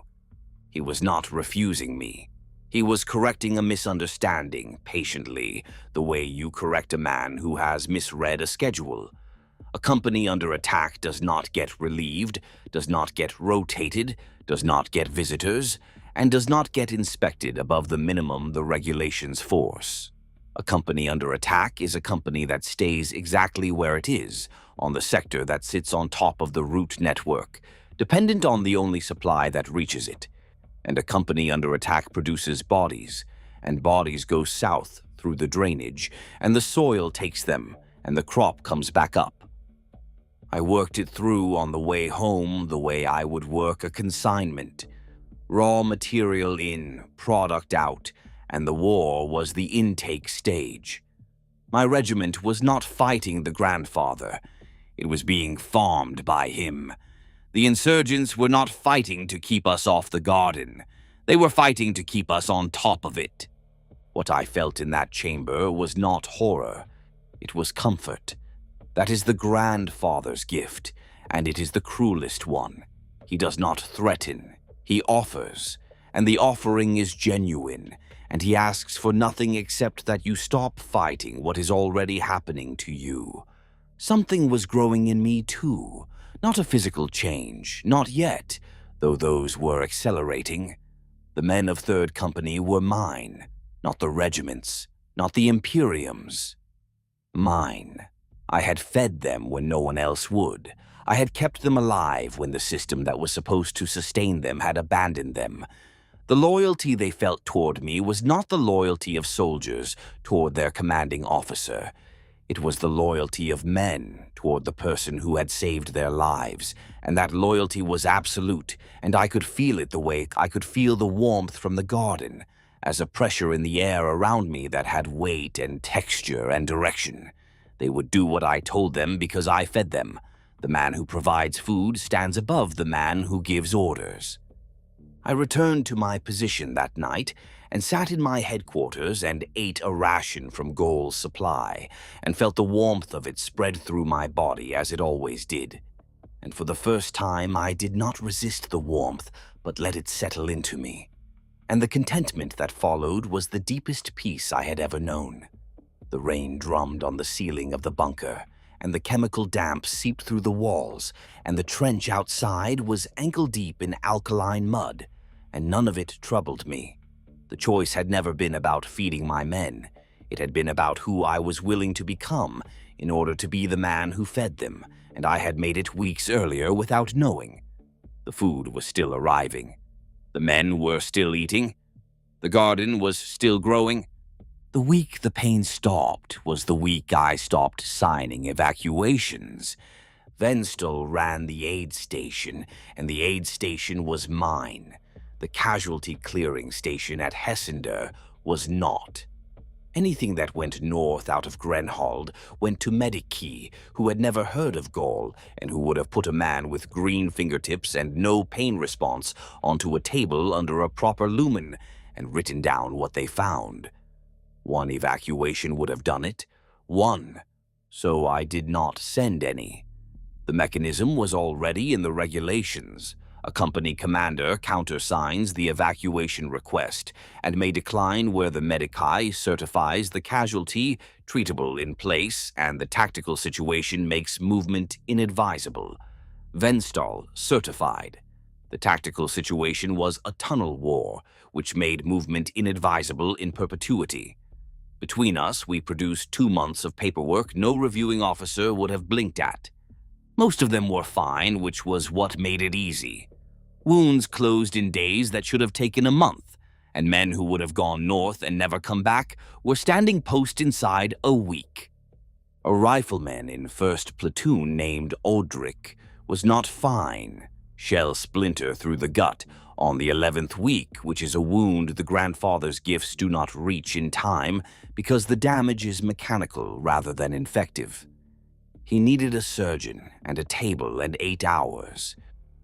He was not refusing me. He was correcting a misunderstanding, patiently, the way you correct a man who has misread a schedule. A company under attack does not get relieved, does not get rotated, does not get visitors, and does not get inspected above the minimum the regulations force. A company under attack is a company that stays exactly where it is, on the sector that sits on top of the root network, dependent on the only supply that reaches it. And a company under attack produces bodies, and bodies go south through the drainage, and the soil takes them, and the crop comes back up. I worked it through on the way home the way I would work a consignment. Raw material in, product out, and the war was the intake stage. My regiment was not fighting the grandfather. It was being farmed by him. The insurgents were not fighting to keep us off the garden. They were fighting to keep us on top of it. What I felt in that chamber was not horror. It was comfort. That is the grandfather's gift, and it is the cruelest one. He does not threaten. He offers, and the offering is genuine, and he asks for nothing except that you stop fighting what is already happening to you. Something was growing in me too. Not a physical change, not yet, though those were accelerating. The men of 3rd Company were mine, not the regiment's, not the Imperium's. Mine. I had fed them when no one else would. I had kept them alive when the system that was supposed to sustain them had abandoned them. The loyalty they felt toward me was not the loyalty of soldiers toward their commanding officer. It was the loyalty of men toward the person who had saved their lives, and that loyalty was absolute, and I could feel it the way I could feel the warmth from the garden, as a pressure in the air around me that had weight and texture and direction. They would do what I told them because I fed them. The man who provides food stands above the man who gives orders. I returned to my position that night and sat in my headquarters and ate a ration from Gaul's supply and felt the warmth of it spread through my body as it always did. And for the first time I did not resist the warmth but let it settle into me. And the contentment that followed was the deepest peace I had ever known. The rain drummed on the ceiling of the bunker, and the chemical damp seeped through the walls, and the trench outside was ankle-deep in alkaline mud, and none of it troubled me. The choice had never been about feeding my men. It had been about who I was willing to become in order to be the man who fed them, and I had made it weeks earlier without knowing. The food was still arriving. The men were still eating. The garden was still growing. The week the pain stopped was the week I stopped signing evacuations. Venstal ran the aid station, and the aid station was mine. The casualty clearing station at Hessender was not. Anything that went north out of Grenhold went to Medici, who had never heard of Gaul, and who would have put a man with green fingertips and no pain response onto a table under a proper lumen and written down what they found. One evacuation would have done it. One. So I did not send any. The mechanism was already in the regulations. A company commander countersigns the evacuation request and may decline where the Medici certifies the casualty treatable in place and the tactical situation makes movement inadvisable. Venstal certified. The tactical situation was a tunnel war, which made movement inadvisable in perpetuity. Between us, we produced 2 months of paperwork no reviewing officer would have blinked at. Most of them were fine, which was what made it easy. Wounds closed in days that should have taken a month, and men who would have gone north and never come back were standing post inside a week. A rifleman in 1st Platoon named Odric was not fine. Shell splinter through the gut on the 11th week, which is a wound the grandfather's gifts do not reach in time because the damage is mechanical rather than infective. He needed a surgeon and a table and 8 hours,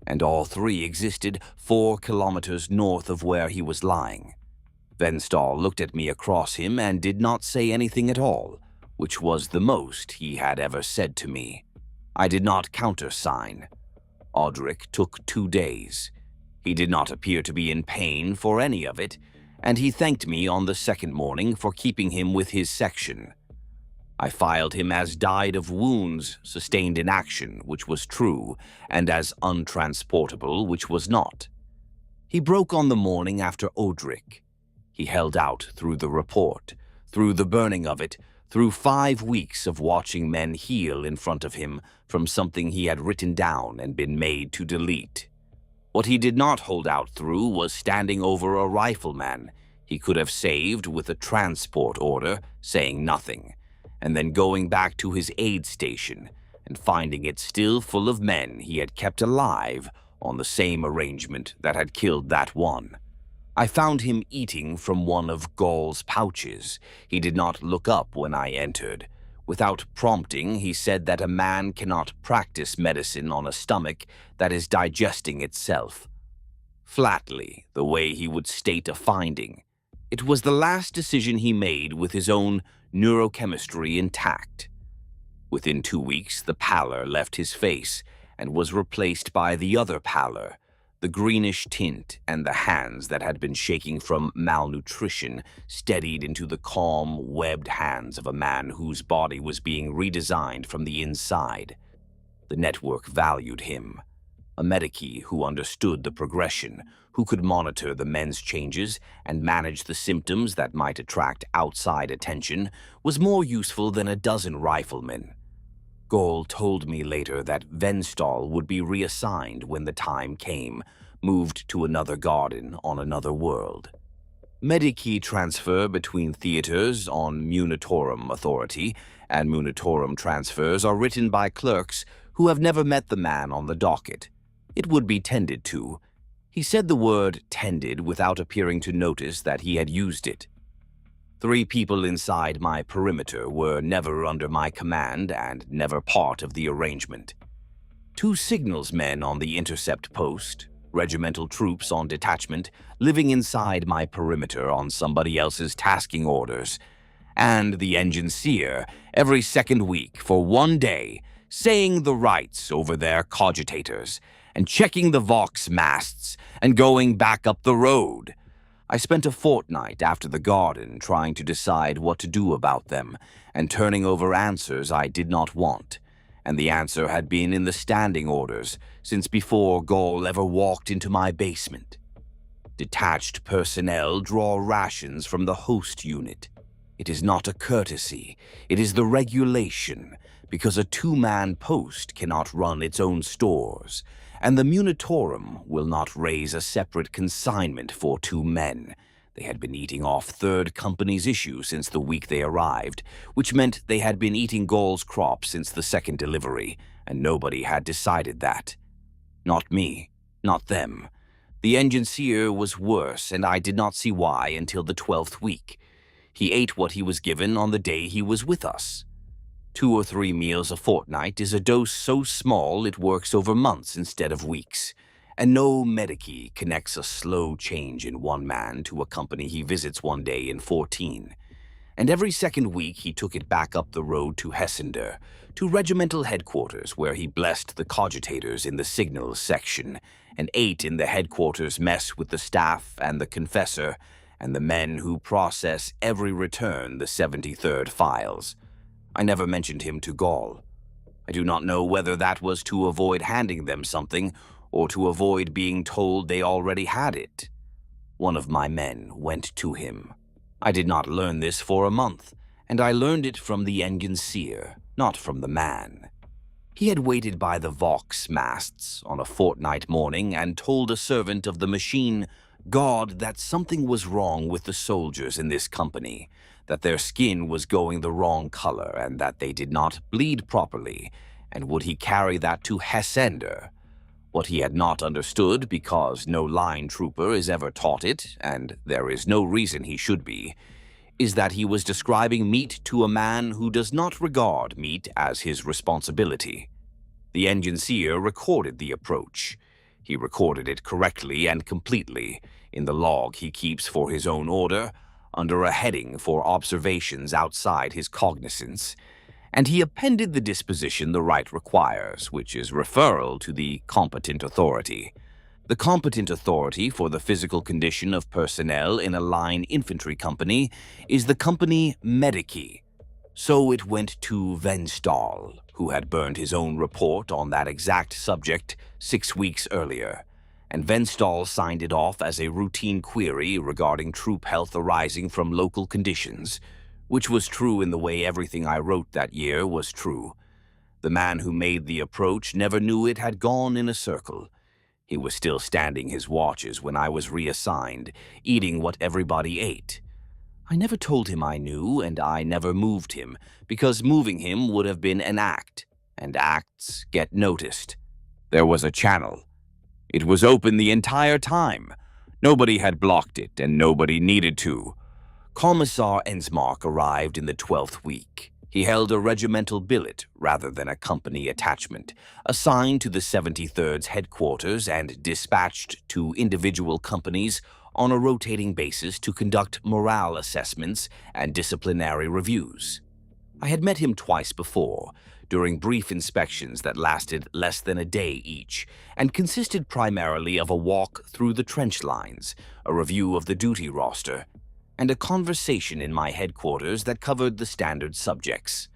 and all 3 existed 4 kilometers north of where he was lying. Venstal looked at me across him and did not say anything at all, which was the most he had ever said to me. I did not countersign. Odric took 2 days. He did not appear to be in pain for any of it, and he thanked me on the 2nd morning for keeping him with his section. I filed him as died of wounds sustained in action, which was true, and as untransportable, which was not. He broke on the morning after Odric. He held out through the report, through the burning of it, through 5 weeks of watching men heal in front of him from something he had written down and been made to delete. What he did not hold out through was standing over a rifleman he could have saved with a transport order, saying nothing, and then going back to his aid station and finding it still full of men he had kept alive on the same arrangement that had killed that one. I found him eating from one of Gaul's pouches. He did not look up when I entered. Without prompting, he said that a man cannot practice medicine on a stomach that is digesting itself. Flatly, the way he would state a finding. It was the last decision he made with his own neurochemistry intact. Within 2 weeks, the pallor left his face and was replaced by the other pallor, the greenish tint, and the hands that had been shaking from malnutrition steadied into the calm, webbed hands of a man whose body was being redesigned from the inside. The network valued him. A Medici who understood the progression, who could monitor the men's changes and manage the symptoms that might attract outside attention, was more useful than a dozen riflemen. Gaul told me later that Venstal would be reassigned when the time came, moved to another garden on another world. Medici transfer between theaters on Munitorum authority, and Munitorum transfers are written by clerks who have never met the man on the docket. It would be tended to. He said the word tended without appearing to notice that he had used it. 3 people inside my perimeter were never under my command and never part of the arrangement. 2 signals men on the intercept post, regimental troops on detachment, living inside my perimeter on somebody else's tasking orders, and the engineer every 2nd week for 1 day, saying the rights over their cogitators, and checking the Vox masts, and going back up the road. I spent a fortnight after the garden trying to decide what to do about them and turning over answers I did not want, and the answer had been in the standing orders since before Gaul ever walked into my basement. Detached personnel draw rations from the host unit. It is not a courtesy, it is the regulation, because a two-man post cannot run its own stores, and the Munitorum will not raise a separate consignment for 2 men. They had been eating off Third Company's issue since the week they arrived, which meant they had been eating Gaul's crop since the second delivery, and nobody had decided that. Not me, not them. The engineer was worse, and I did not see why until the 12th week. He ate what he was given on the day he was with us. 2 or 3 meals a fortnight is a dose so small it works over months instead of weeks, and no medici connects a slow change in one man to a company he visits one day in 14. And every second week he took it back up the road to Hessender, to regimental headquarters where he blessed the cogitators in the signals section, and ate in the headquarters mess with the staff and the confessor, and the men who process every return the 73rd files. I never mentioned him to Gaul. I do not know whether that was to avoid handing them something or to avoid being told they already had it. One of my men went to him. I did not learn this for a month, and I learned it from the engineer, not from the man. He had waited by the Vox masts on a fortnight morning and told a servant of the machine God that something was wrong with the soldiers in this company, that their skin was going the wrong color and that they did not bleed properly, and would he carry that to Hessender? What he had not understood, because no line trooper is ever taught it, and there is no reason he should be, is that he was describing meat to a man who does not regard meat as his responsibility. The engineer recorded the approach. He recorded it correctly and completely in the log he keeps for his own order, under a heading for observations outside his cognizance, and he appended the disposition the right requires, which is referral to the competent authority. The competent authority for the physical condition of personnel in a line infantry company is the company medici. So it went to Venstall, who had burned his own report on that exact subject 6 weeks earlier, and Venstall signed it off as a routine query regarding troop health arising from local conditions, which was true in the way everything I wrote that year was true. The man who made the approach never knew it had gone in a circle. He was still standing his watches when I was reassigned, eating what everybody ate. I never told him I knew, and I never moved him, because moving him would have been an act, and acts get noticed. There was a channel. It was open the entire time. Nobody had blocked it, and nobody needed to. Commissar Ensmark arrived in the 12th week. He held a regimental billet rather than a company attachment, assigned to the 73rd's headquarters and dispatched to individual companies on a rotating basis to conduct morale assessments and disciplinary reviews. I had met him twice before, during brief inspections that lasted less than a day each, and consisted primarily of a walk through the trench lines, a review of the duty roster, and a conversation in my headquarters that covered the standard subjects: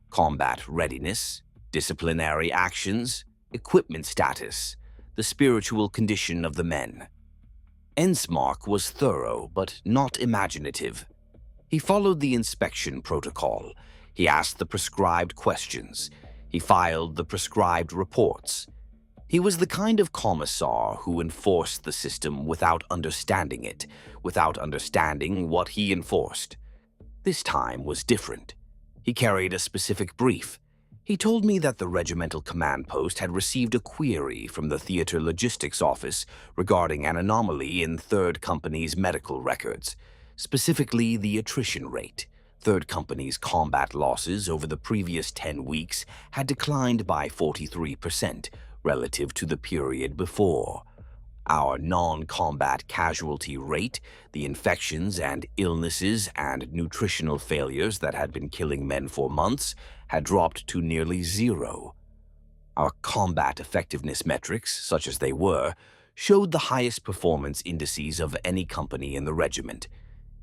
combat readiness, disciplinary actions, equipment status, the spiritual condition of the men. Ensmark was thorough but not imaginative. He followed the inspection protocol. He asked the prescribed questions. He filed the prescribed reports. He was the kind of commissar who enforced the system without understanding it, without understanding what he enforced. This time was different. He carried a specific brief. He told me that the regimental command post had received a query from the theater logistics office regarding an anomaly in 3rd Company's medical records, specifically the attrition rate. 3rd Company's combat losses over the previous 10 weeks had declined by 43% relative to the period before. Our non-combat casualty rate, the infections and illnesses and nutritional failures that had been killing men for months, had dropped to nearly 0. Our combat effectiveness metrics, such as they were, showed the highest performance indices of any company in the regiment.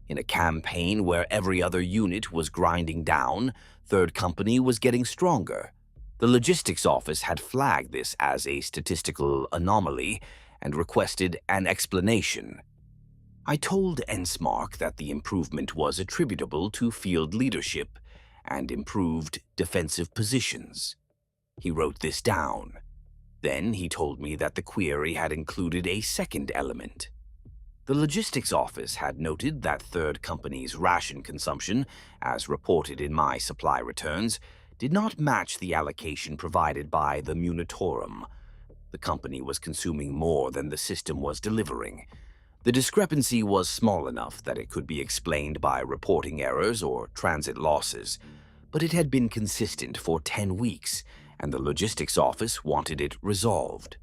In a campaign where every other unit was grinding down, 3rd Company was getting stronger. The logistics office had flagged this as a statistical anomaly and requested an explanation. I told Ensmark that the improvement was attributable to field leadership and improved defensive positions. He wrote this down. Then he told me that the query had included a second element. The logistics office had noted that 3rd Company's ration consumption, as reported in my supply returns, did not match the allocation provided by the Munitorum. The company was consuming more than the system was delivering. The discrepancy was small enough that it could be explained by reporting errors or transit losses, but it had been consistent for 10 weeks, and the logistics office wanted it resolved.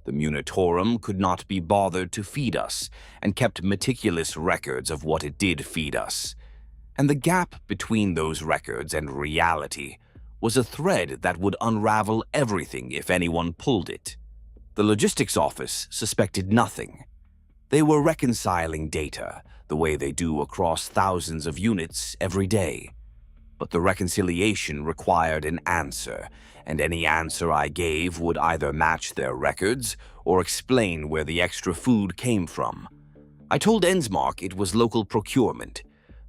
The Munitorum could not be bothered to feed us, and kept meticulous records of what it did feed us. And the gap between those records and reality was a thread that would unravel everything if anyone pulled it. The logistics office suspected nothing. They were reconciling data the way they do across thousands of units every day. But the reconciliation required an answer, and any answer I gave would either match their records or explain where the extra food came from. I told Ensmark it was local procurement,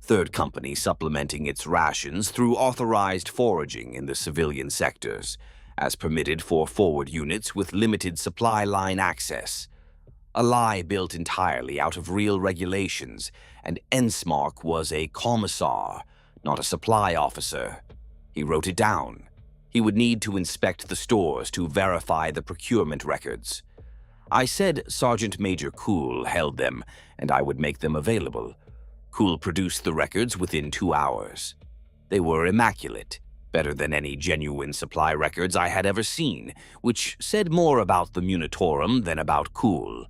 3rd Company supplementing its rations through authorized foraging in the civilian sectors, as permitted for forward units with limited supply line access. A lie built entirely out of real regulations, and Ensmark was a commissar, not a supply officer. He wrote it down. He would need to inspect the stores to verify the procurement records. I said Sergeant Major Cool held them, and I would make them available. Cool produced the records within 2 hours. They were immaculate, better than any genuine supply records I had ever seen, which said more about the Munitorum than about Cool.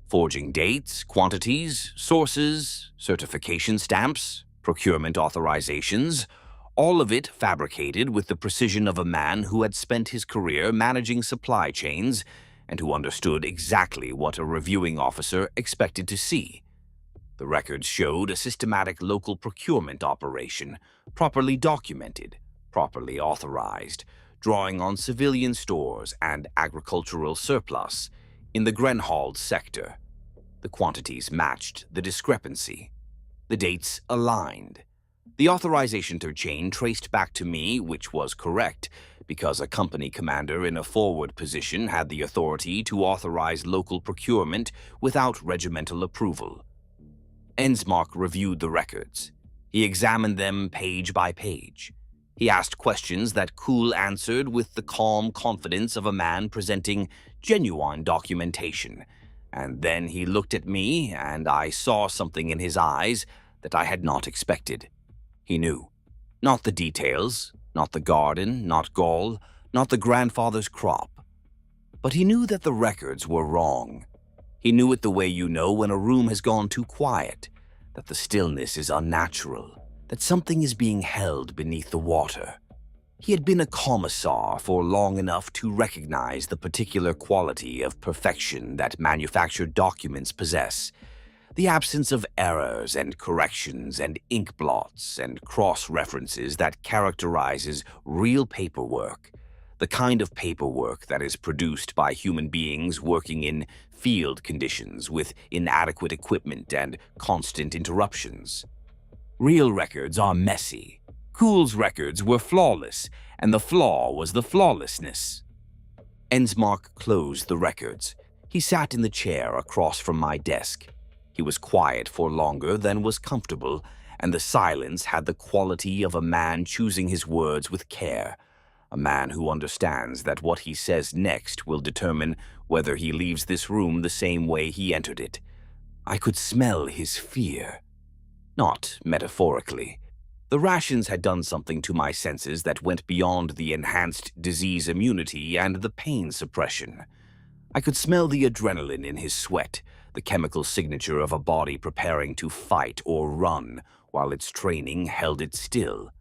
Forging dates, quantities, sources, certification stamps, procurement authorizations, all of it fabricated with the precision of a man who had spent his career managing supply chains and who understood exactly what a reviewing officer expected to see. The records showed a systematic local procurement operation, properly documented, properly authorized, drawing on civilian stores and agricultural surplus in the Grenhald sector. The quantities matched the discrepancy. The dates aligned. The authorization chain traced back to me, which was correct, because a company commander in a forward position had the authority to authorize local procurement without regimental approval. Ensmark reviewed the records. He examined them page by page. He asked questions that Cool answered with the calm confidence of a man presenting genuine documentation. And then he looked at me, and I saw something in his eyes that I had not expected. He knew. Not the details, not the garden, not Gaul, not the grandfather's crop. But he knew that the records were wrong. He knew it the way you know when a room has gone too quiet, that the stillness is unnatural, that something is being held beneath the water. He had been a commissar for long enough to recognize the particular quality of perfection that manufactured documents possess. The absence of errors and corrections and ink blots and cross-references that characterizes real paperwork, the kind of paperwork that is produced by human beings working in field conditions with inadequate equipment and constant interruptions. Real records are messy. Cool's records were flawless, and the flaw was the flawlessness. Ensmark closed the records. He sat in the chair across from my desk. He was quiet for longer than was comfortable, and the silence had the quality of a man choosing his words with care, a man who understands that what he says next will determine whether he leaves this room the same way he entered it. I could smell his fear. Not metaphorically. The rations had done something to my senses that went beyond the enhanced disease immunity and the pain suppression. I could smell the adrenaline in his sweat, the chemical signature of a body preparing to fight or run while its training held it still.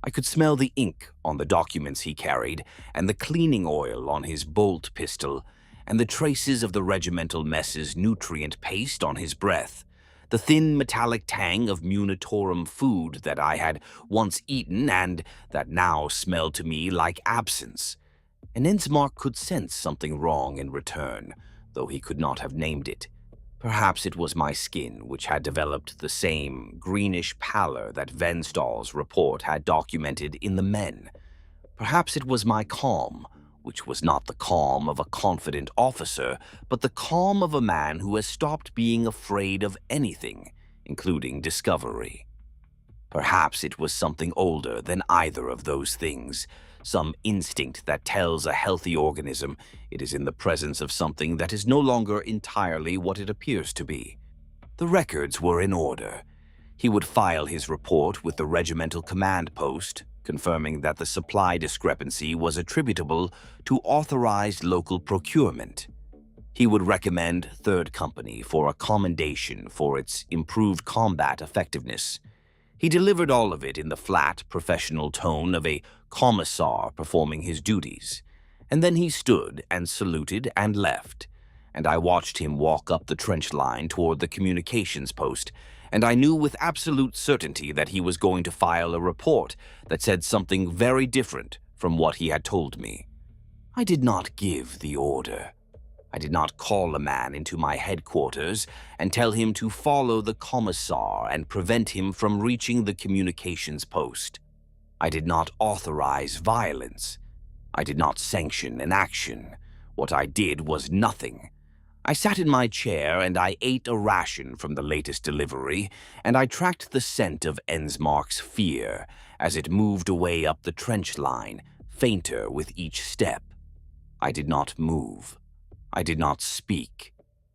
I could smell the ink on the documents he carried and the cleaning oil on his bolt pistol, and the traces of the regimental mess's nutrient paste on his breath, the thin metallic tang of munitorum food that I had once eaten and that now smelled to me like absence. And Ensmark could sense something wrong in return, though he could not have named it. Perhaps it was my skin, which had developed the same greenish pallor that Venstall's report had documented in the men. Perhaps it was my calm, which was not the calm of a confident officer, but the calm of a man who has stopped being afraid of anything, including discovery. Perhaps it was something older than either of those things, some instinct that tells a healthy organism it is in the presence of something that is no longer entirely what it appears to be. The records were in order. He would file his report with the regimental command post, confirming that the supply discrepancy was attributable to authorized local procurement. He would recommend Third Company for a commendation for its improved combat effectiveness. He delivered all of it in the flat, professional tone of a commissar performing his duties, and then he stood and saluted and left, and I watched him walk up the trench line toward the communications post, and I knew with absolute certainty that he was going to file a report that said something very different from what he had told me. I did not give the order. I did not call a man into my headquarters and tell him to follow the commissar and prevent him from reaching the communications post. I did not authorize violence. I did not sanction an action. What I did was nothing. I sat in my chair and I ate a ration from the latest delivery, and I tracked the scent of Ensmark's fear as it moved away up the trench line, fainter with each step. I did not move. I did not speak.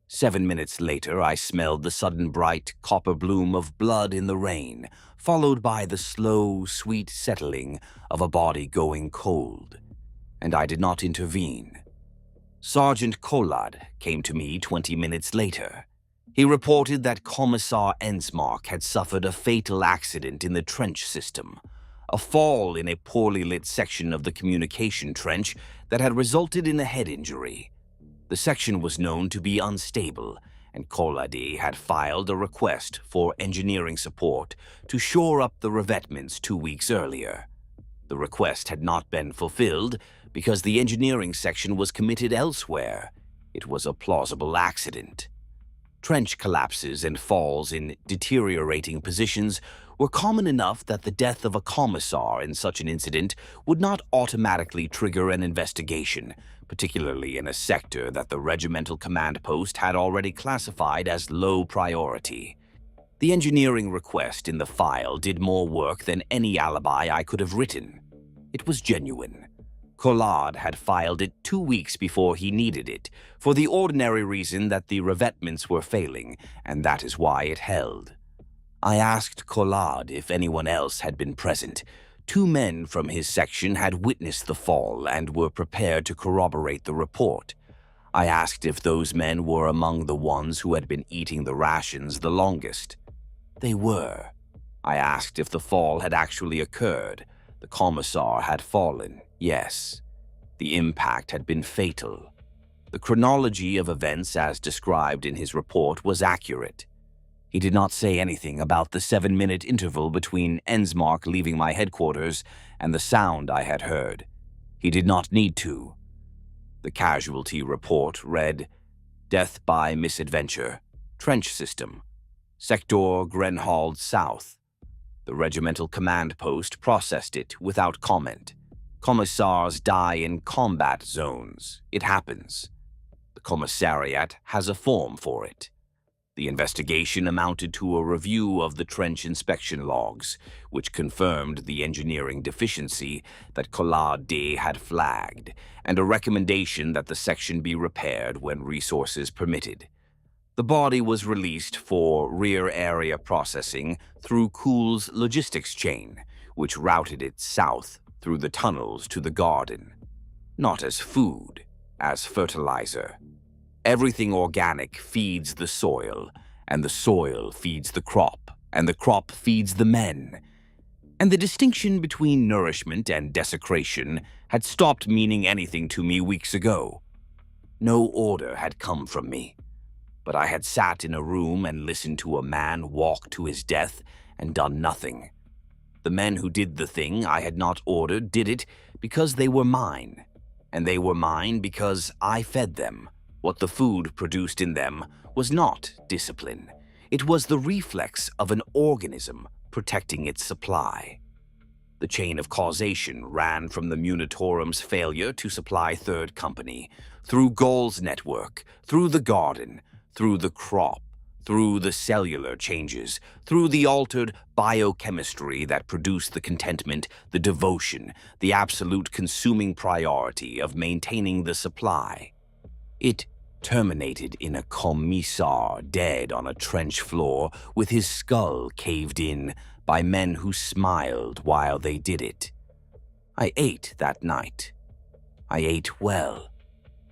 7 minutes later, I smelled the sudden bright copper bloom of blood in the rain, followed by the slow, sweet settling of a body going cold. And I did not intervene. Sergeant Collard came to me 20 minutes later. He reported that Commissar Ensmark had suffered a fatal accident in the trench system, a fall in a poorly lit section of the communication trench that had resulted in a head injury. The section was known to be unstable, and Collard had filed a request for engineering support to shore up the revetments 2 weeks earlier. The request had not been fulfilled because the engineering section was committed elsewhere. It was a plausible accident. Trench collapses and falls in deteriorating positions were common enough that the death of a commissar in such an incident would not automatically trigger an investigation, particularly in a sector that the regimental command post had already classified as low priority. The engineering request in the file did more work than any alibi I could have written. It was genuine. Collard had filed it 2 weeks before he needed it, for the ordinary reason that the revetments were failing, and that is why it held. I asked Collard if anyone else had been present. 2 men from his section had witnessed the fall and were prepared to corroborate the report. I asked if those men were among the ones who had been eating the rations the longest. They were. I asked if the fall had actually occurred. The commissar had fallen, yes. The impact had been fatal. The chronology of events as described in his report was accurate. He did not say anything about the 7-minute interval between Ensmark leaving my headquarters and the sound I had heard. He did not need to. The casualty report read, "Death by misadventure, trench system, Sector Grenhald South." The regimental command post processed it without comment. Commissars die in combat zones. It happens. The commissariat has a form for it. The investigation amounted to a review of the trench inspection logs, which confirmed the engineering deficiency that Collard had flagged, and a recommendation that the section be repaired when resources permitted. The body was released for rear area processing through Cool's logistics chain, which routed it south through the tunnels to the garden. Not as food, as fertilizer. Everything organic feeds the soil, and the soil feeds the crop, and the crop feeds the men. And the distinction between nourishment and desecration had stopped meaning anything to me weeks ago. No order had come from me, but I had sat in a room and listened to a man walk to his death and done nothing. The men who did the thing I had not ordered did it because they were mine, and they were mine because I fed them. What the food produced in them was not discipline. It was the reflex of an organism protecting its supply. The chain of causation ran from the Munitorum's failure to supply Third Company, through Gaul's network, through the garden, through the crop, through the cellular changes, through the altered biochemistry that produced the contentment, the devotion, the absolute consuming priority of maintaining the supply. It terminated in a commissar dead on a trench floor with his skull caved in by men who smiled while they did it. I ate that night. I ate well.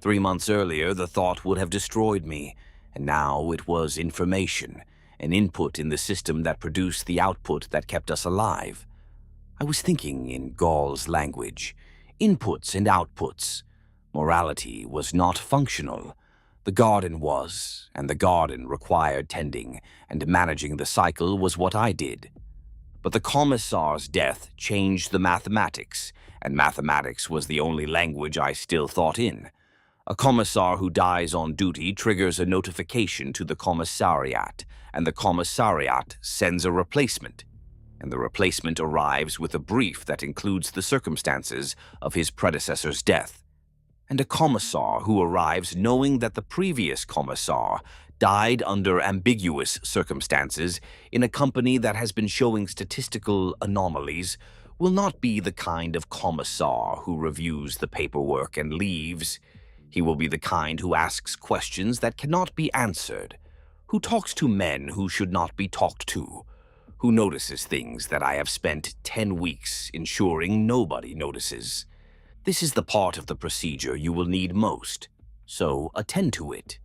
3 months earlier, the thought would have destroyed me, and now it was information, an input in the system that produced the output that kept us alive. I was thinking in Gaul's language, inputs and outputs. Morality was not functional. The garden was, and the garden required tending, and managing the cycle was what I did. But the commissar's death changed the mathematics, and mathematics was the only language I still thought in. A commissar who dies on duty triggers a notification to the commissariat, and the commissariat sends a replacement, and the replacement arrives with a brief that includes the circumstances of his predecessor's death. And a commissar who arrives knowing that the previous commissar died under ambiguous circumstances in a company that has been showing statistical anomalies will not be the kind of commissar who reviews the paperwork and leaves. He will be the kind who asks questions that cannot be answered, who talks to men who should not be talked to, who notices things that I have spent 10 weeks ensuring nobody notices. This is the part of the procedure you will need most, so attend to it.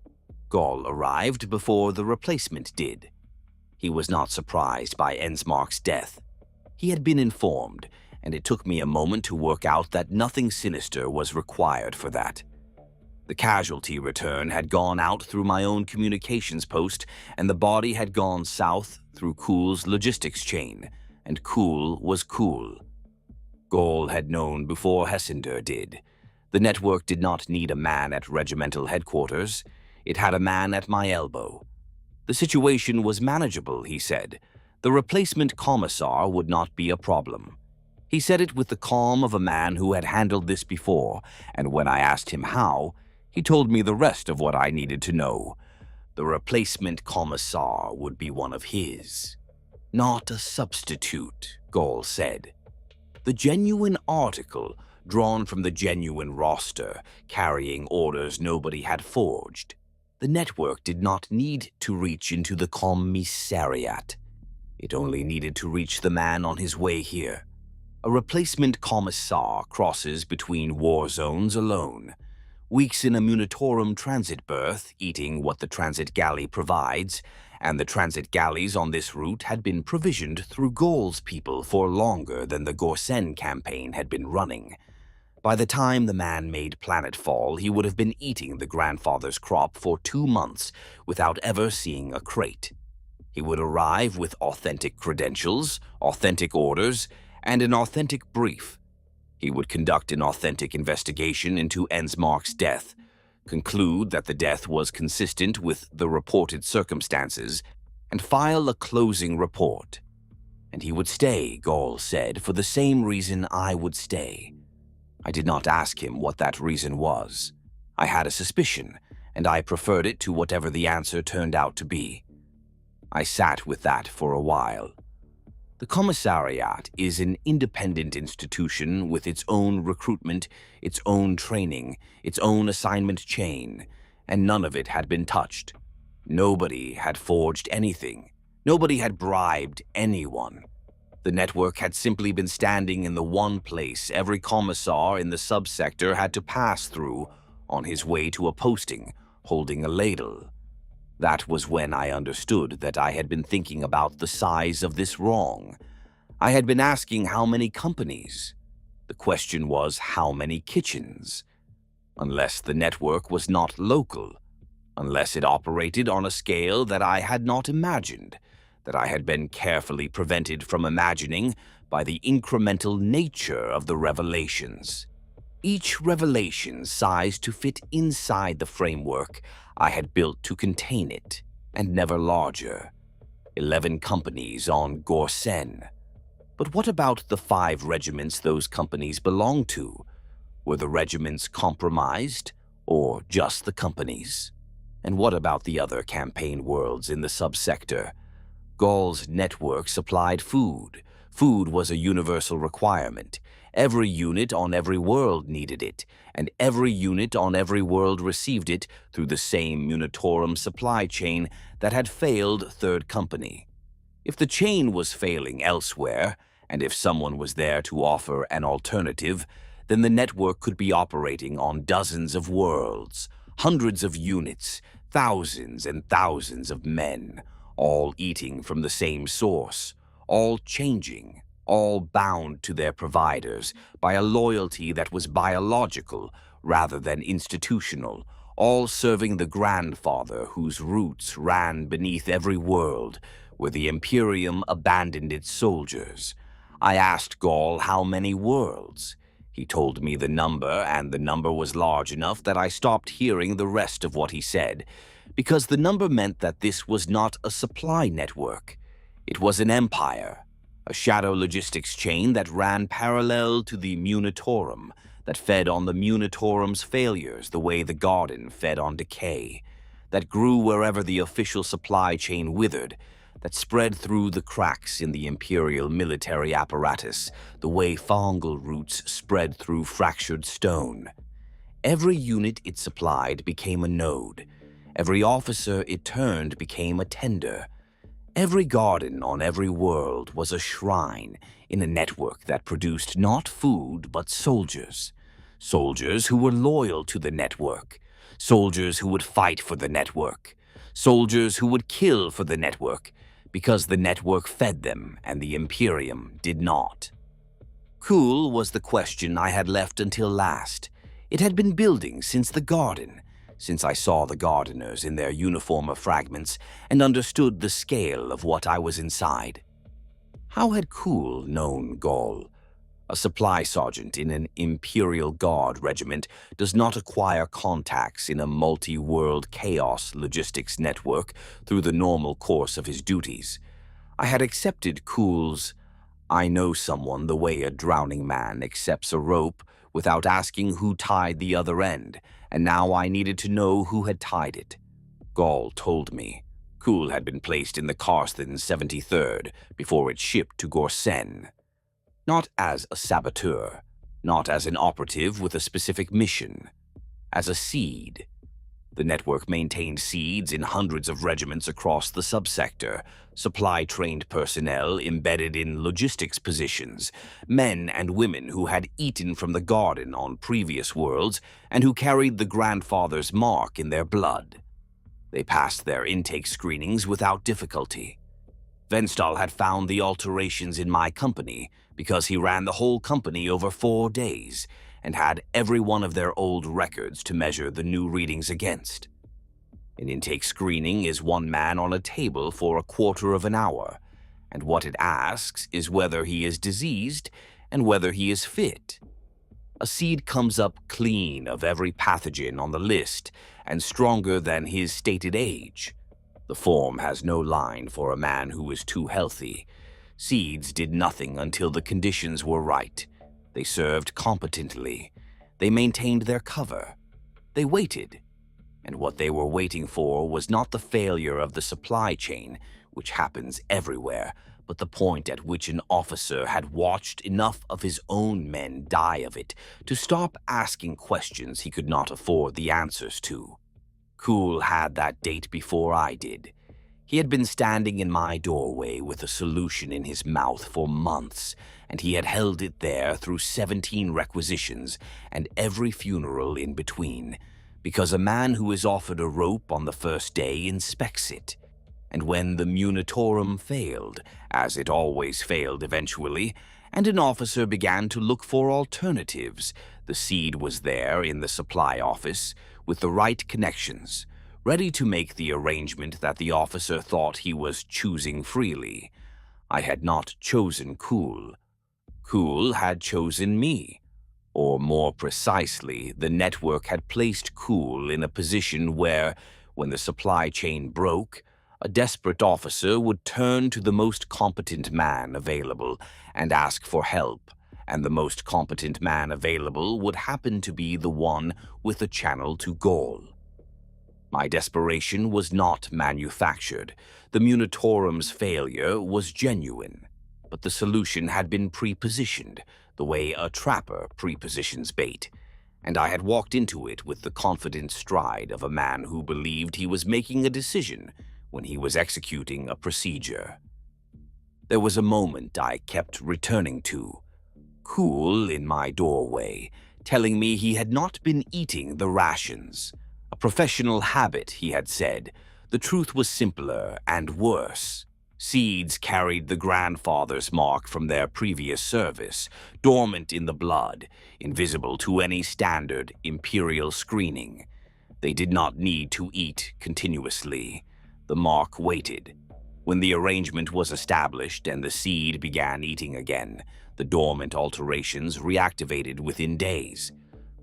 Gaul arrived before the replacement did. He was not surprised by Ensmark's death. He had been informed, and it took me a moment to work out that nothing sinister was required for that. The casualty return had gone out through my own communications post, and the body had gone south through Cool's logistics chain, and Cool was cool. Gaul had known before Hessinder did. The network did not need a man at regimental headquarters. It had a man at my elbow. The situation was manageable, he said. The replacement commissar would not be a problem. He said it with the calm of a man who had handled this before, and when I asked him how, he told me the rest of what I needed to know. The replacement commissar would be one of his. Not a substitute, Gaul said. The genuine article, drawn from the genuine roster, carrying orders nobody had forged. The network did not need to reach into the commissariat. It only needed to reach the man on his way here. A replacement commissar crosses between war zones alone. Weeks in a Munitorum transit berth, eating what the transit galley provides, and the transit galleys on this route had been provisioned through Gaul's people for longer than the Gorsen campaign had been running. By the time the man made planetfall, he would have been eating the grandfather's crop for 2 months without ever seeing a crate. He would arrive with authentic credentials, authentic orders, and an authentic brief. He would conduct an authentic investigation into Ensmark's death, conclude that the death was consistent with the reported circumstances, and file a closing report. And he would stay, Gaul said, for the same reason I would stay. I did not ask him what that reason was. I had a suspicion, and I preferred it to whatever the answer turned out to be. I sat with that for a while. The commissariat is an independent institution with its own recruitment, its own training, its own assignment chain, and none of it had been touched. Nobody had forged anything. Nobody had bribed anyone. The network had simply been standing in the one place every commissar in the subsector had to pass through on his way to a posting, holding a ladle. That was when I understood that I had been thinking about the size of this wrong. I had been asking how many companies. The question was how many kitchens. unless the network was not local, unless it operated on a scale that I had not imagined, that I had been carefully prevented from imagining by the incremental nature of the revelations. Each revelation sized to fit inside the framework I had built to contain it, and never larger. 11 companies on Gorsen. But what about the 5 regiments those companies belonged to? Were the regiments compromised, or just the companies? And what about the other campaign worlds in the subsector? Gaul's network supplied food. Food was a universal requirement. Every unit on every world needed it, and every unit on every world received it through the same Munitorum supply chain that had failed Third Company. If the chain was failing elsewhere, and if someone was there to offer an alternative, then the network could be operating on dozens of worlds, hundreds of units, thousands and thousands of men, all eating from the same source, all changing, all bound to their providers by a loyalty that was biological rather than institutional, all serving the grandfather whose roots ran beneath every world where the Imperium abandoned its soldiers. I asked Gaul how many worlds. He told me the number, and the number was large enough that I stopped hearing the rest of what he said, because the number meant that this was not a supply network. It was an empire, a shadow logistics chain that ran parallel to the Munitorum, that fed on the Munitorum's failures the way the garden fed on decay, that grew wherever the official supply chain withered, that spread through the cracks in the imperial military apparatus the way fungal roots spread through fractured stone. Every unit it supplied became a node. Every officer it turned became a tender. Every garden on every world was a shrine in a network that produced not food but soldiers. Soldiers who were loyal to the network. Soldiers who would fight for the network. Soldiers who would kill for the network, because the network fed them and the Imperium did not. Cool was the question I had left until last. It had been building since the garden, since I saw the gardeners in their uniform of fragments and understood the scale of what I was inside. How had Cool known Gaul? A supply sergeant in an Imperial Guard regiment does not acquire contacts in a multi-world chaos logistics network through the normal course of his duties. I had accepted Cool's "I know someone the way a drowning man accepts a rope" without asking who tied the other end, and now I needed to know who had tied it. Gaul told me. Cool had been placed in the Karsten 73rd before it shipped to Gorsen. Not as a saboteur, not as an operative with a specific mission, as a seed. The network maintained seeds in hundreds of regiments across the subsector, supply-trained personnel embedded in logistics positions, men and women who had eaten from the garden on previous worlds and who carried the grandfather's mark in their blood. They passed their intake screenings without difficulty. Venstal had found the alterations in my company because he ran the whole company over 4 days and had every one of their old records to measure the new readings against. An intake screening is one man on a table for a quarter of an hour, and what it asks is whether he is diseased and whether he is fit. A seed comes up clean of every pathogen on the list and stronger than his stated age. The form has no line for a man who is too healthy. Seeds did nothing until the conditions were right. They served competently. They maintained their cover. They waited. And what they were waiting for was not the failure of the supply chain, which happens everywhere, but the point at which an officer had watched enough of his own men die of it to stop asking questions he could not afford the answers to. Cool had that date before I did. He had been standing in my doorway with a solution in his mouth for months, and he had held it there through 17 requisitions and every funeral in between, because a man who is offered a rope on the first day inspects it. And when the Munitorum failed, as it always failed eventually, and an officer began to look for alternatives. The seed was there in the supply office, with the right connections, ready to make the arrangement that the officer thought he was choosing freely. I had not chosen Cool. Cool had chosen me. Or more precisely, the network had placed Cool in a position where, when the supply chain broke, a desperate officer would turn to the most competent man available and ask for help, and the most competent man available would happen to be the one with a channel to Gaul. My desperation was not manufactured. The Munitorum's failure was genuine, but the solution had been pre-positioned, the way a trapper pre-positions bait, and I had walked into it with the confident stride of a man who believed he was making a decision when he was executing a procedure. There was a moment I kept returning to. Cool in my doorway, telling me he had not been eating the rations. A professional habit, he had said. The truth was simpler and worse. Seeds carried the grandfather's mark from their previous service, dormant in the blood, invisible to any standard Imperial screening. They did not need to eat continuously. The mark waited. When the arrangement was established and the seed began eating again, the dormant alterations reactivated within days.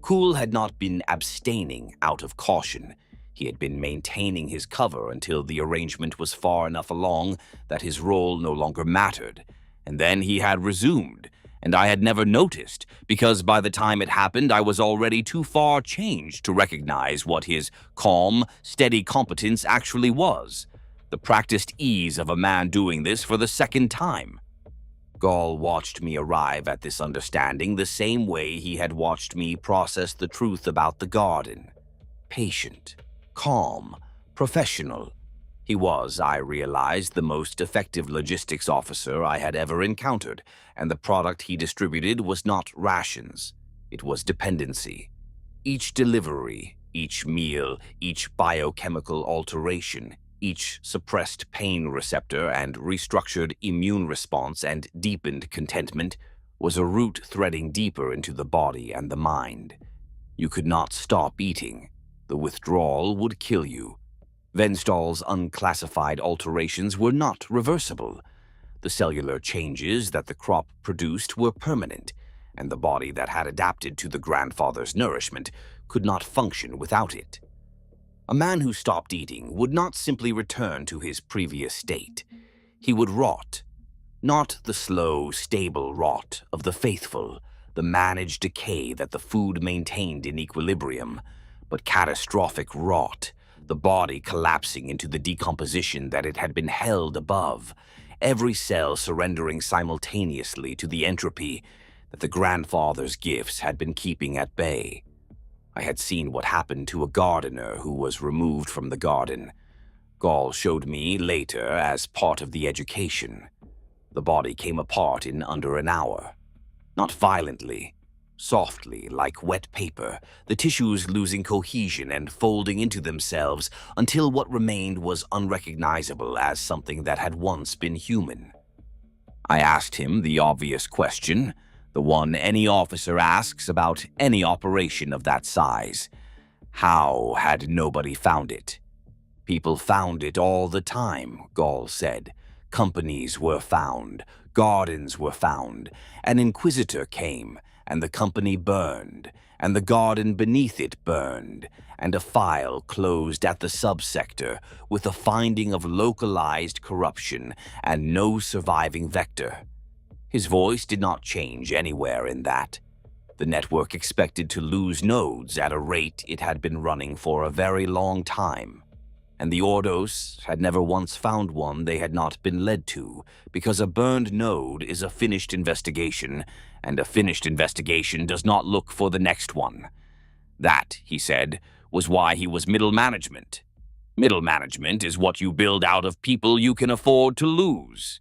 Cool had not been abstaining out of caution. He had been maintaining his cover until the arrangement was far enough along that his role no longer mattered. And then he had resumed, and I had never noticed, because by the time it happened I was already too far changed to recognize what his calm, steady competence actually was. The practiced ease of a man doing this for the second time. Gaul watched me arrive at this understanding the same way he had watched me process the truth about the garden. Patient, calm, professional. He was, I realized, the most effective logistics officer I had ever encountered, and the product he distributed was not rations. It was dependency. Each delivery, each meal, each biochemical alteration, each suppressed pain receptor and restructured immune response and deepened contentment was a root threading deeper into the body and the mind. You could not stop eating. The withdrawal would kill you. Venstall's unclassified alterations were not reversible. The cellular changes that the crop produced were permanent, and the body that had adapted to the grandfather's nourishment could not function without it. A man who stopped eating would not simply return to his previous state. He would rot. Not the slow, stable rot of the faithful, the managed decay that the food maintained in equilibrium, but catastrophic rot, the body collapsing into the decomposition that it had been held above, every cell surrendering simultaneously to the entropy that the grandfather's gifts had been keeping at bay. I had seen what happened to a gardener who was removed from the garden. Gaul showed me later as part of the education. The body came apart in under an hour. Not violently, softly, like wet paper, the tissues losing cohesion and folding into themselves until what remained was unrecognizable as something that had once been human. I asked him the obvious question, the one any officer asks about any operation of that size. How had nobody found it? People found it all the time, Gaul said. Companies were found, gardens were found. An inquisitor came, and the company burned, and the garden beneath it burned, and a file closed at the subsector with a finding of localized corruption and no surviving vector. His voice did not change anywhere in that. The network expected to lose nodes at a rate it had been running for a very long time, and the Ordos had never once found one they had not been led to, because a burned node is a finished investigation, and a finished investigation does not look for the next one. That, he said, was why he was middle management. Middle management is what you build out of people you can afford to lose.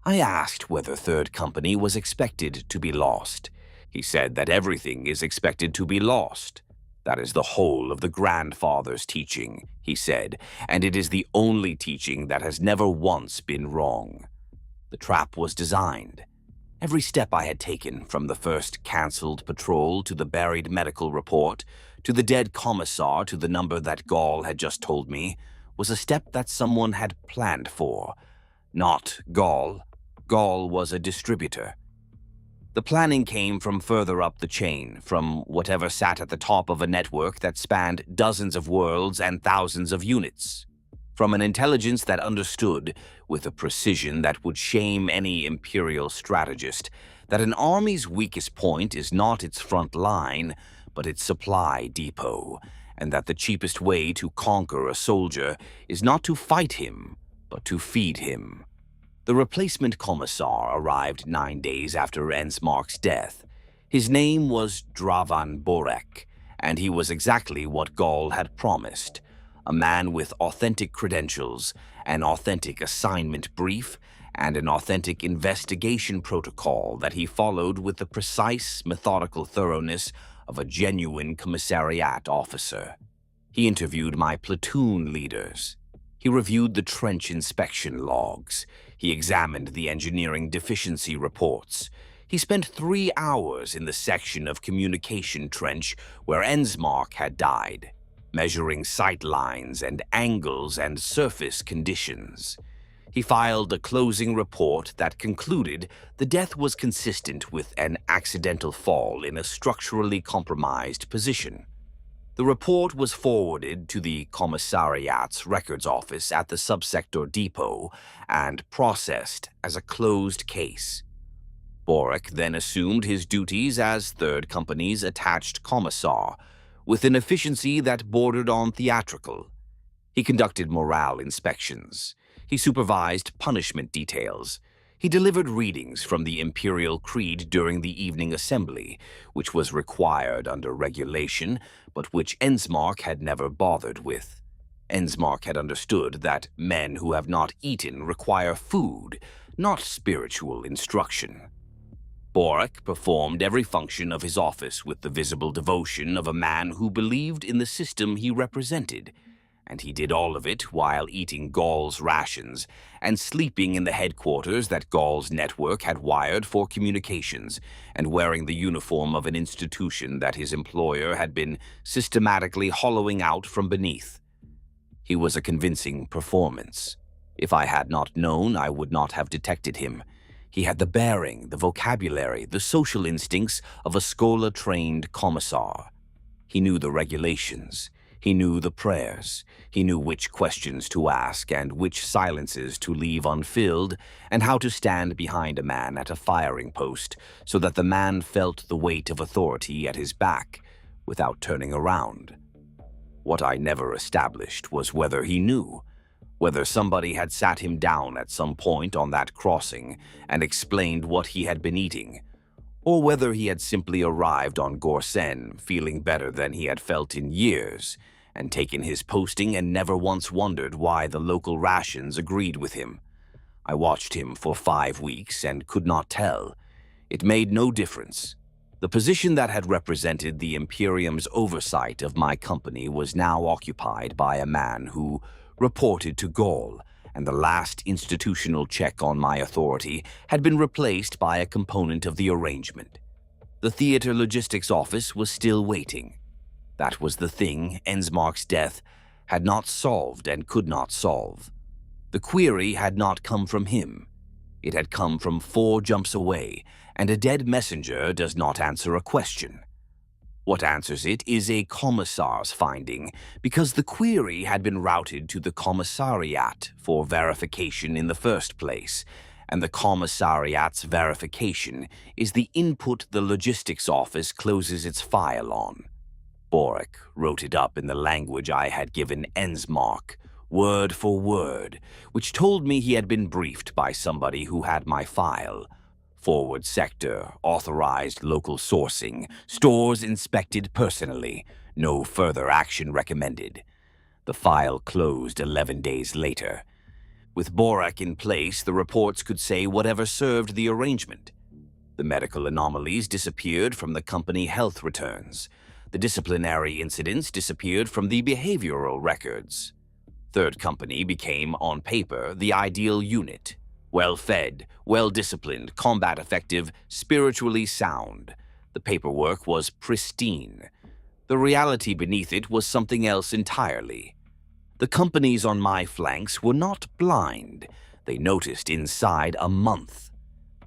I asked whether Third Company was expected to be lost. He said that everything is expected to be lost. That is the whole of the grandfather's teaching, he said, and it is the only teaching that has never once been wrong. The trap was designed. Every step I had taken, from the first cancelled patrol to the buried medical report, to the dead commissar to the number that Gall had just told me, was a step that someone had planned for. Not Gall. Gall was a distributor. The planning came from further up the chain, from whatever sat at the top of a network that spanned dozens of worlds and thousands of units. From an intelligence that understood, with a precision that would shame any Imperial strategist, that an army's weakest point is not its front line, but its supply depot, and that the cheapest way to conquer a soldier is not to fight him, but to feed him. The replacement commissar arrived 9 days after Ensmark's death. His name was Dravan Borek, and he was exactly what Gall had promised. A man with authentic credentials, an authentic assignment brief, and an authentic investigation protocol that he followed with the precise, methodical thoroughness of a genuine commissariat officer. He interviewed my platoon leaders. He reviewed the trench inspection logs. He examined the engineering deficiency reports. He spent 3 hours in the section of communication trench where Ensmark had died, measuring sight lines and angles and surface conditions. He filed a closing report that concluded the death was consistent with an accidental fall in a structurally compromised position. The report was forwarded to the Commissariat's records office at the subsector depot and processed as a closed case. Borek then assumed his duties as Third Company's attached commissar, with an efficiency that bordered on theatrical. He conducted morale inspections. He supervised punishment details. He delivered readings from the Imperial Creed during the evening assembly, which was required under regulation, but which Ensmark had never bothered with. Ensmark had understood that men who have not eaten require food, not spiritual instruction. Borek performed every function of his office with the visible devotion of a man who believed in the system he represented, and he did all of it while eating Gall's rations and sleeping in the headquarters that Gall's network had wired for communications, and wearing the uniform of an institution that his employer had been systematically hollowing out from beneath. He was a convincing performance. If I had not known, I would not have detected him. He had the bearing, the vocabulary, the social instincts of a Schola-trained commissar. He knew the regulations. He knew the prayers. He knew which questions to ask and which silences to leave unfilled, and how to stand behind a man at a firing post so that the man felt the weight of authority at his back without turning around. What I never established was whether he knew, whether somebody had sat him down at some point on that crossing and explained what he had been eating, or whether he had simply arrived on Gorsen feeling better than he had felt in years, and taken his posting and never once wondered why the local rations agreed with him. I watched him for 5 weeks and could not tell. It made no difference. The position that had represented the Imperium's oversight of my company was now occupied by a man who reported to Gall, and the last institutional check on my authority had been replaced by a component of the arrangement. The theater logistics office was still waiting. That was the thing Ensmark's death had not solved and could not solve. The query had not come from him. It had come from 4 jumps away, and a dead messenger does not answer a question. What answers it is a commissar's finding, because the query had been routed to the commissariat for verification in the first place, and the commissariat's verification is the input the logistics office closes its file on. Borek wrote it up in the language I had given Ensmark, word for word, which told me he had been briefed by somebody who had my file. Forward sector, authorized local sourcing, stores inspected personally, no further action recommended. The file closed 11 days later. With Borek in place, the reports could say whatever served the arrangement. The medical anomalies disappeared from the company health returns. The disciplinary incidents disappeared from the behavioral records. Third Company became, on paper, the ideal unit. Well-fed, well-disciplined, combat effective, spiritually sound. The paperwork was pristine. The reality beneath it was something else entirely. The companies on my flanks were not blind. They noticed inside a month.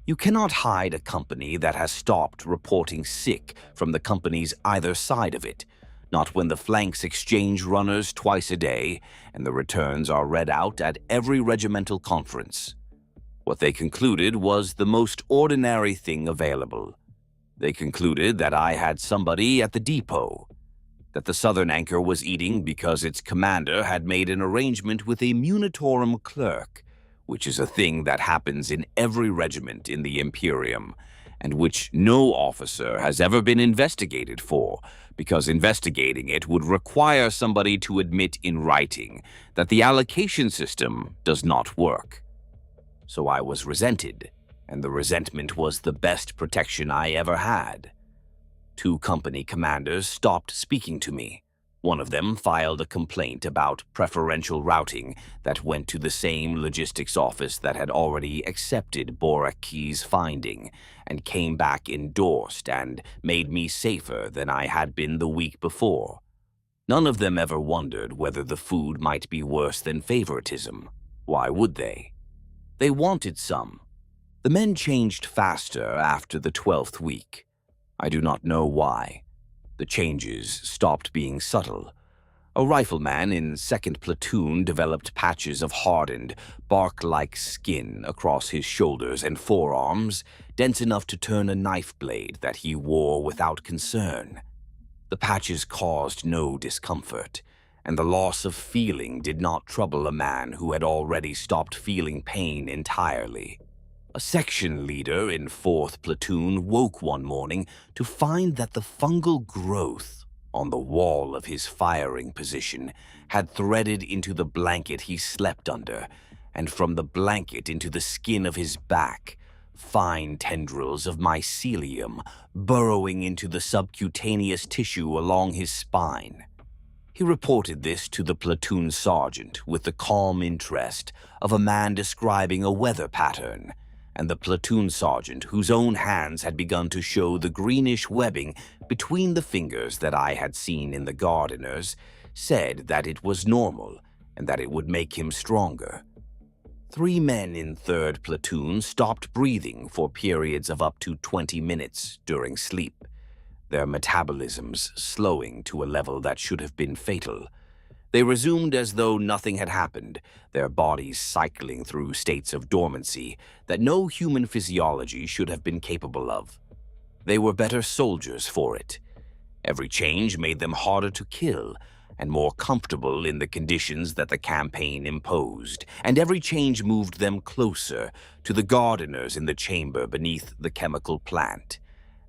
You cannot hide a company that has stopped reporting sick from the companies either side of it, not when the flanks exchange runners twice a day and the returns are read out at every regimental conference. What they concluded was the most ordinary thing available. They concluded that I had somebody at the depot, that the Southern Anchor was eating because its commander had made an arrangement with a munitorum clerk, which is a thing that happens in every regiment in the Imperium, and which no officer has ever been investigated for, because investigating it would require somebody to admit in writing that the allocation system does not work. So I was resented, and the resentment was the best protection I ever had. 2 company commanders stopped speaking to me. One of them filed a complaint about preferential routing that went to the same logistics office that had already accepted Boraki's finding and came back endorsed and made me safer than I had been the week before. None of them ever wondered whether the food might be worse than favoritism. Why would they? They wanted some. The men changed faster after the 12th week. I do not know why. The changes stopped being subtle. A rifleman in 2nd Platoon developed patches of hardened, bark-like skin across his shoulders and forearms, dense enough to turn a knife blade that he wore without concern. The patches caused no discomfort, and the loss of feeling did not trouble a man who had already stopped feeling pain entirely. A section leader in 4th Platoon woke one morning to find that the fungal growth on the wall of his firing position had threaded into the blanket he slept under, and from the blanket into the skin of his back, fine tendrils of mycelium burrowing into the subcutaneous tissue along his spine. He reported this to the platoon sergeant with the calm interest of a man describing a weather pattern, and the platoon sergeant, whose own hands had begun to show the greenish webbing between the fingers that I had seen in the gardeners, said that it was normal and that it would make him stronger. 3 men in 3rd Platoon stopped breathing for periods of up to 20 minutes during sleep, their metabolisms slowing to a level that should have been fatal. They resumed as though nothing had happened, their bodies cycling through states of dormancy that no human physiology should have been capable of. They were better soldiers for it. Every change made them harder to kill and more comfortable in the conditions that the campaign imposed, and every change moved them closer to the gardeners in the chamber beneath the chemical plant.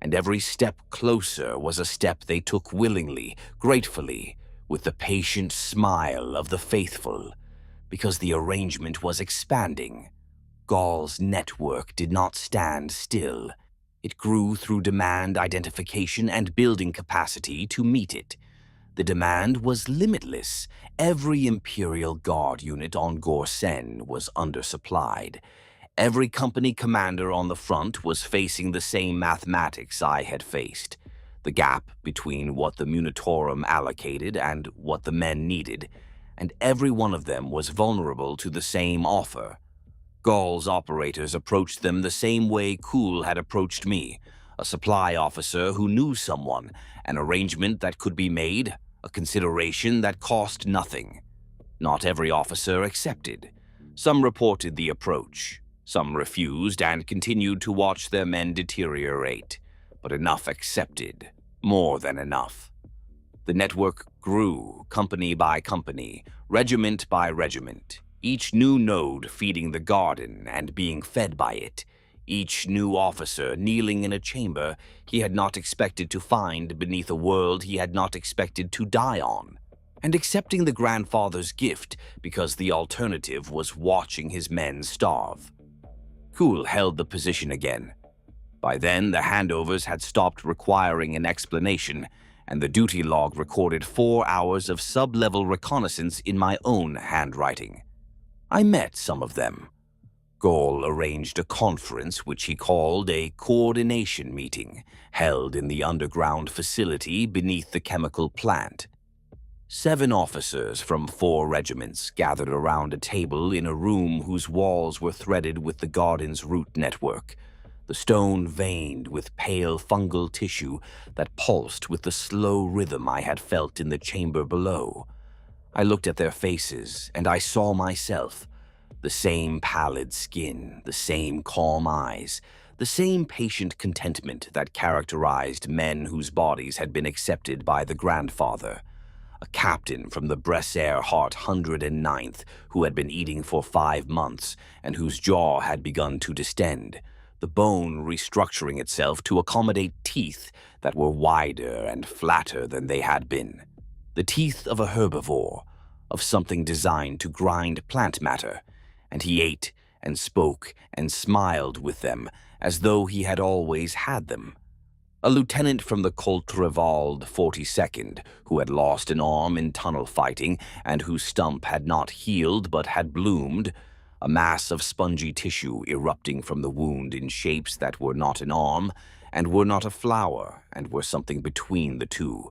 And every step closer was a step they took willingly, gratefully, with the patient smile of the faithful, because the arrangement was expanding. Gaul's network did not stand still. It grew through demand identification and building capacity to meet it. The demand was limitless. Every Imperial Guard unit on Gorsen was undersupplied. Every company commander on the front was facing the same mathematics I had faced. The gap between what the Munitorum allocated and what the men needed, and every one of them was vulnerable to the same offer. Gaul's operators approached them the same way Kuhl had approached me, a supply officer who knew someone, an arrangement that could be made, a consideration that cost nothing. Not every officer accepted. Some reported the approach. Some refused and continued to watch their men deteriorate. But enough accepted, more than enough. The network grew, company by company, regiment by regiment, each new node feeding the garden and being fed by it, each new officer kneeling in a chamber he had not expected to find beneath a world he had not expected to die on, and accepting the grandfather's gift because the alternative was watching his men starve. Kuhl held the position again. By then, the handovers had stopped requiring an explanation, and the duty log recorded 4 hours of sub-level reconnaissance in my own handwriting. I met some of them. Gaul arranged a conference which he called a coordination meeting, held in the underground facility beneath the chemical plant. 7 officers from 4 regiments gathered around a table in a room whose walls were threaded with the garden's root network, the stone veined with pale fungal tissue that pulsed with the slow rhythm I had felt in the chamber below. I looked at their faces, and I saw myself. The same pallid skin, the same calm eyes, the same patient contentment that characterized men whose bodies had been accepted by the grandfather. A captain from the Bresser Hart 109th who had been eating for 5 months and whose jaw had begun to distend, the bone restructuring itself to accommodate teeth that were wider and flatter than they had been. The teeth of a herbivore, of something designed to grind plant matter, and he ate and spoke and smiled with them as though he had always had them. A lieutenant from the Coultrevald 42nd, who had lost an arm in tunnel fighting and whose stump had not healed but had bloomed, a mass of spongy tissue erupting from the wound in shapes that were not an arm and were not a flower and were something between the two,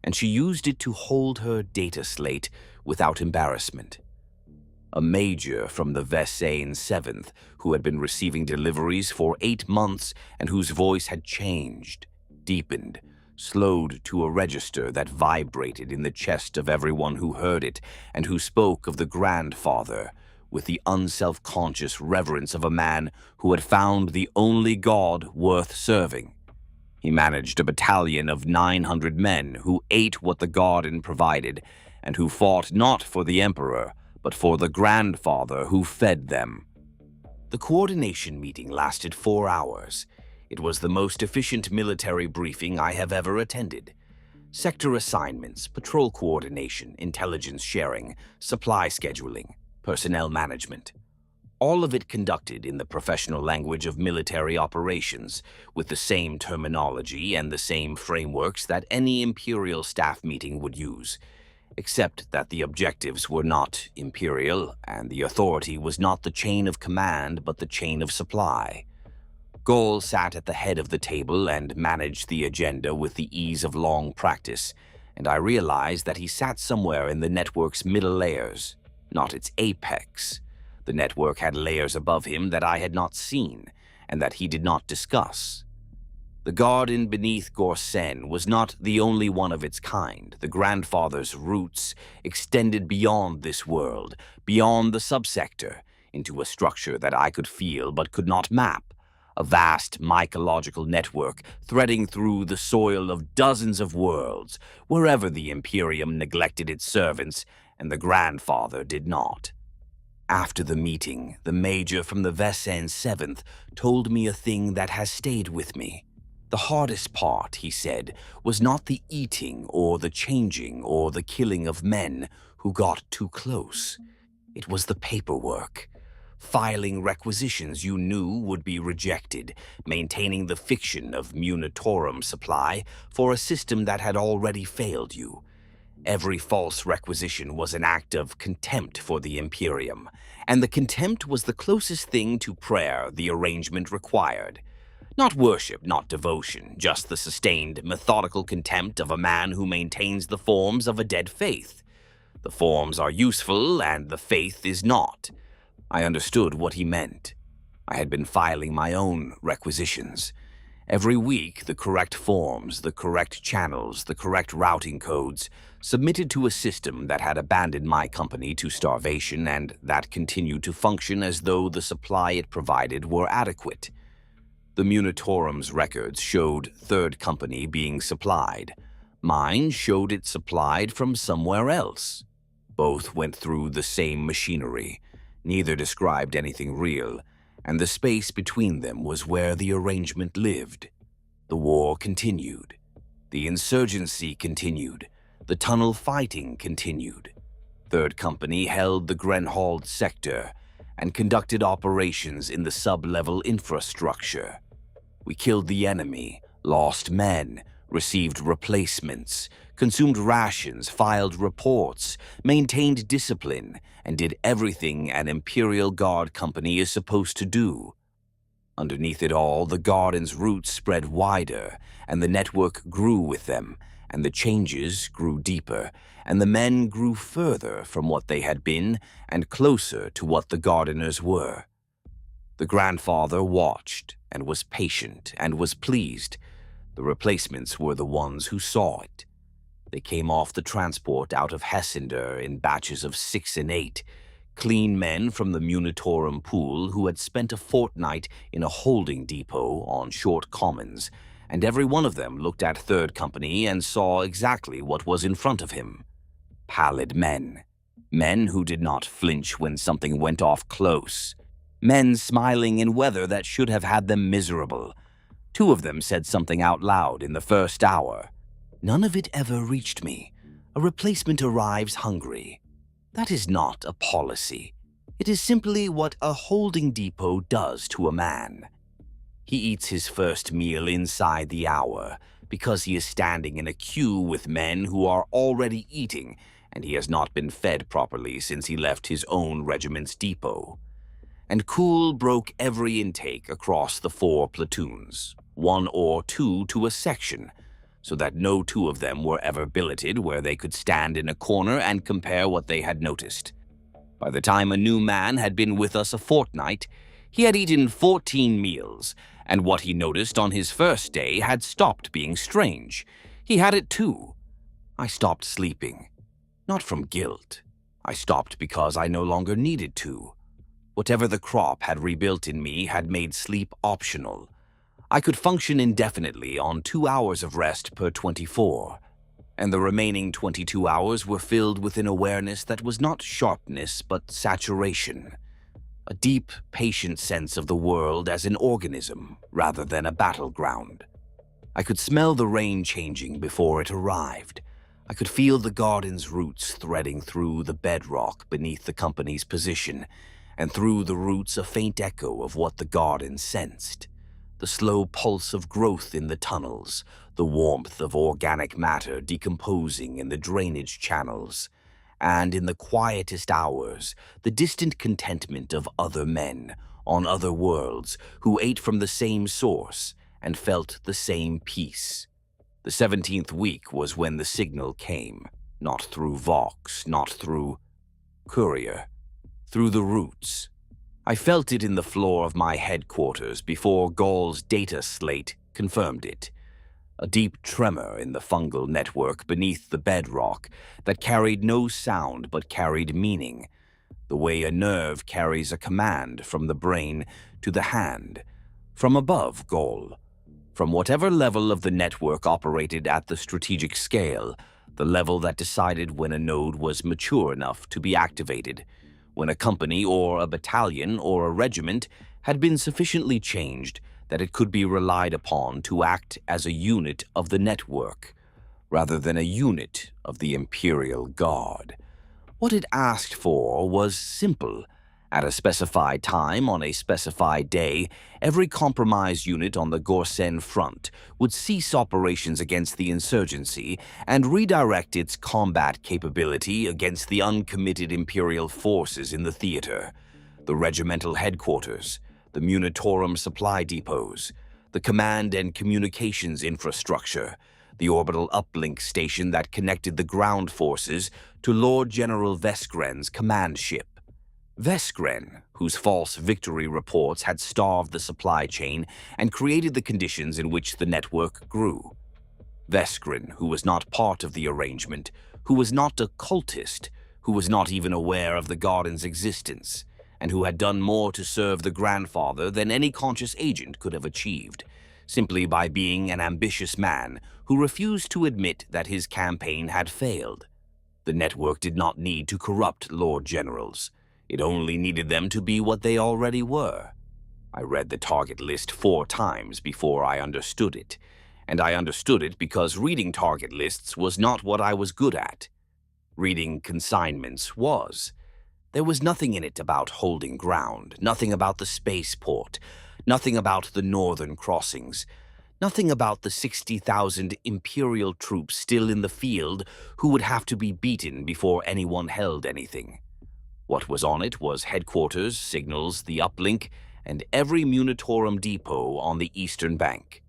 and she used it to hold her data slate without embarrassment. A major from the Vessain 7th, who had been receiving deliveries for 8 months and whose voice had changed, deepened, slowed to a register that vibrated in the chest of everyone who heard it and who spoke of the grandfather with the unself-conscious reverence of a man who had found the only god worth serving. He managed a battalion of 900 men who ate what the garden provided and who fought not for the emperor, but for the grandfather who fed them. The coordination meeting lasted 4 hours. It was the most efficient military briefing I have ever attended. Sector assignments, patrol coordination, intelligence sharing, supply scheduling, personnel management. All of it conducted in the professional language of military operations, with the same terminology and the same frameworks that any Imperial staff meeting would use, except that the objectives were not Imperial and the authority was not the chain of command but the chain of supply. Gaul sat at the head of the table and managed the agenda with the ease of long practice, and I realized that he sat somewhere in the network's middle layers, not its apex. The network had layers above him that I had not seen, and that he did not discuss. The garden beneath Gorsen was not the only one of its kind. The grandfather's roots extended beyond this world, beyond the subsector, into a structure that I could feel but could not map. A vast mycological network threading through the soil of dozens of worlds, wherever the Imperium neglected its servants and the grandfather did not. After the meeting, the major from the Vessain 7th told me a thing that has stayed with me. The hardest part, he said, was not the eating or the changing or the killing of men who got too close. It was the paperwork. Filing requisitions you knew would be rejected, maintaining the fiction of munitorum supply for a system that had already failed you. Every false requisition was an act of contempt for the Imperium, and the contempt was the closest thing to prayer the arrangement required. Not worship, not devotion, just the sustained, methodical contempt of a man who maintains the forms of a dead faith. The forms are useful, and the faith is not. I understood what he meant. I had been filing my own requisitions. Every week, the correct forms, the correct channels, the correct routing codes, submitted to a system that had abandoned my company to starvation and that continued to function as though the supply it provided were adequate. The Munitorum's records showed Third Company being supplied. Mine showed it supplied from somewhere else. Both went through the same machinery. Neither described anything real, and the space between them was where the arrangement lived. The war continued. The insurgency continued. The tunnel fighting continued. Third Company held the Grenhald sector and conducted operations in the sub-level infrastructure. We killed the enemy, lost men, received replacements, consumed rations, filed reports, maintained discipline, and did everything an Imperial Guard company is supposed to do. Underneath it all, the Garden's roots spread wider, and the network grew with them, and the changes grew deeper, and the men grew further from what they had been and closer to what the Gardeners were. The grandfather watched and was patient and was pleased. The replacements were the ones who saw it. They came off the transport out of Hessinder in batches of 6 and 8, clean men from the Munitorum pool who had spent a fortnight in a holding depot on short commons, and every one of them looked at Third Company and saw exactly what was in front of him. Pallid men. Men who did not flinch when something went off close. Men smiling in weather that should have had them miserable. 2 of them said something out loud in the first hour. None of it ever reached me. A replacement arrives hungry. That is not a policy. It is simply what a holding depot does to a man. He eats his first meal inside the hour because he is standing in a queue with men who are already eating, and he has not been fed properly since he left his own regiment's depot. And Cool broke every intake across the 4 platoons, 1 or 2 to a section, so that no 2 of them were ever billeted where they could stand in a corner and compare what they had noticed. By the time a new man had been with us a fortnight, he had eaten 14 meals, and what he noticed on his first day had stopped being strange. He had it too. I stopped sleeping. Not from guilt. I stopped because I no longer needed to. Whatever the crop had rebuilt in me had made sleep optional. I could function indefinitely on 2 hours of rest per 24, and the remaining 22 hours were filled with an awareness that was not sharpness but saturation. A deep, patient sense of the world as an organism rather than a battleground. I could smell the rain changing before it arrived. I could feel the garden's roots threading through the bedrock beneath the company's position, and through the roots a faint echo of what the garden sensed. The slow pulse of growth in the tunnels, the warmth of organic matter decomposing in the drainage channels, and in the quietest hours, the distant contentment of other men on other worlds who ate from the same source and felt the same peace. The 17th week was when the signal came, not through Vox, not through Courier, through the roots. I felt it in the floor of my headquarters before Gall's data slate confirmed it. A deep tremor in the fungal network beneath the bedrock that carried no sound but carried meaning, the way a nerve carries a command from the brain to the hand, from above Gall. From whatever level of the network operated at the strategic scale, the level that decided when a node was mature enough to be activated, when a company or a battalion or a regiment had been sufficiently changed that it could be relied upon to act as a unit of the network, rather than a unit of the Imperial Guard. What it asked for was simple. At a specified time on a specified day, every compromised unit on the Gorsen front would cease operations against the insurgency and redirect its combat capability against the uncommitted Imperial forces in the theater, the regimental headquarters, the Munitorum supply depots, the command and communications infrastructure, the orbital uplink station that connected the ground forces to Lord General Veskren's command ship. Veskren, whose false victory reports had starved the supply chain and created the conditions in which the network grew. Veskren, who was not part of the arrangement, who was not a cultist, who was not even aware of the Garden's existence, and who had done more to serve the grandfather than any conscious agent could have achieved, simply by being an ambitious man who refused to admit that his campaign had failed. The network did not need to corrupt Lord Generals. It only needed them to be what they already were. I read the target list 4 times before I understood it, and I understood it because reading target lists was not what I was good at. Reading consignments was. There was nothing in it about holding ground, nothing about the spaceport, nothing about the northern crossings, Nothing about the 60,000 Imperial troops still in the field who would have to be beaten before anyone held anything. What was on it was headquarters, signals, the uplink, and every Munitorum depot on the eastern bank.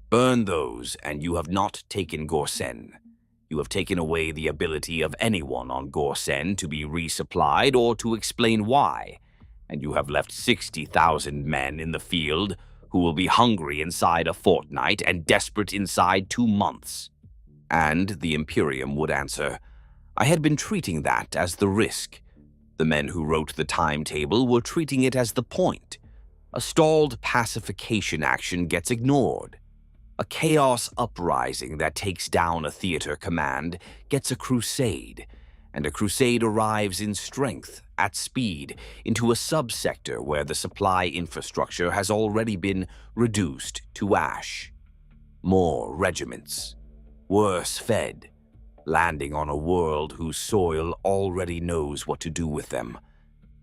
Burn those, and you have not taken Gorsen. You have taken away the ability of anyone on Gorsen to be resupplied or to explain why, and you have left 60,000 men in the field who will be hungry inside a fortnight and desperate inside 2 months. And the Imperium would answer, I had been treating that as the risk. The men who wrote the timetable were treating it as the point. A stalled pacification action gets ignored. A chaos uprising that takes down a theater command gets a crusade, and a crusade arrives in strength, at speed, into a subsector where the supply infrastructure has already been reduced to ash. More regiments, worse fed, landing on a world whose soil already knows what to do with them.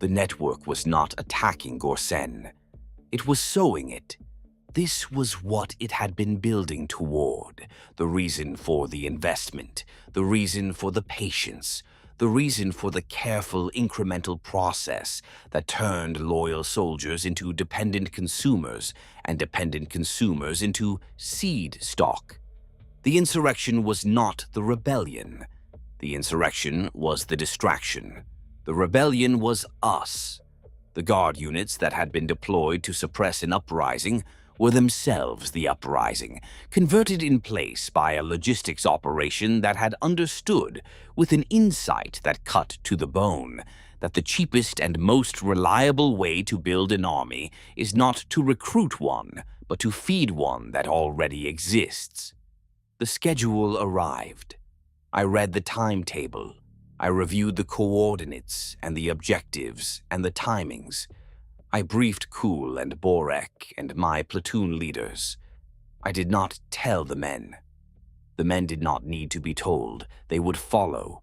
The network was not attacking Gorsen. It was sowing it. This was what it had been building toward, the reason for the investment, the reason for the patience, the reason for the careful incremental process that turned loyal soldiers into dependent consumers and dependent consumers into seed stock. The insurrection was not the rebellion. The insurrection was the distraction. The rebellion was us. The guard units that had been deployed to suppress an uprising were themselves the uprising, converted in place by a logistics operation that had understood, with an insight that cut to the bone, that the cheapest and most reliable way to build an army is not to recruit one, but to feed one that already exists. The schedule arrived. I read the timetable. I reviewed the coordinates and the objectives and the timings. I briefed Kuhl and Borek and my platoon leaders. I did not tell the men. The men did not need to be told. They would follow.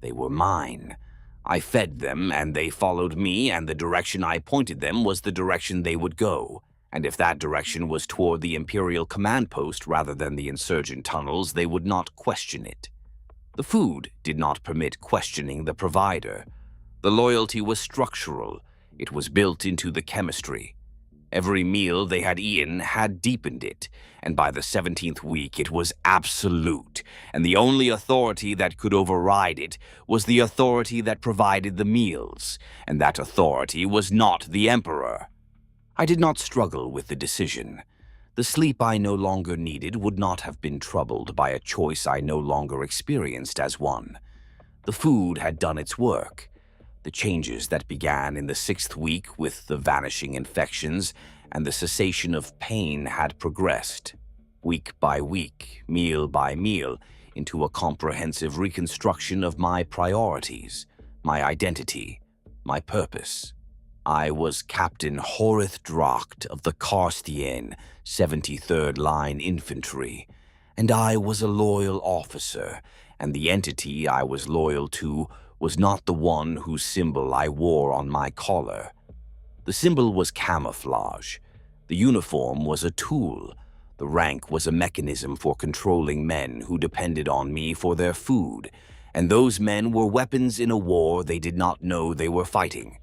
They were mine. I fed them, and they followed me, and the direction I pointed them was the direction they would go. And if that direction was toward the Imperial command post rather than the insurgent tunnels, they would not question it. The food did not permit questioning the provider. The loyalty was structural. It was built into the chemistry. Every meal they had eaten had deepened it, and by the 17th week it was absolute, and the only authority that could override it was the authority that provided the meals, and that authority was not the Emperor. I did not struggle with the decision. The sleep I no longer needed would not have been troubled by a choice I no longer experienced as one. The food had done its work. The changes that began in the 6th week with the vanishing infections and the cessation of pain had progressed, week by week, meal by meal, into a comprehensive reconstruction of my priorities, my identity, my purpose. I was Captain Horith Dracht of the Karstien 73rd Line Infantry, and I was a loyal officer, and the entity I was loyal to was not the one whose symbol I wore on my collar. The symbol was camouflage. The uniform was a tool. The rank was a mechanism for controlling men who depended on me for their food, and those men were weapons in a war they did not know they were fighting.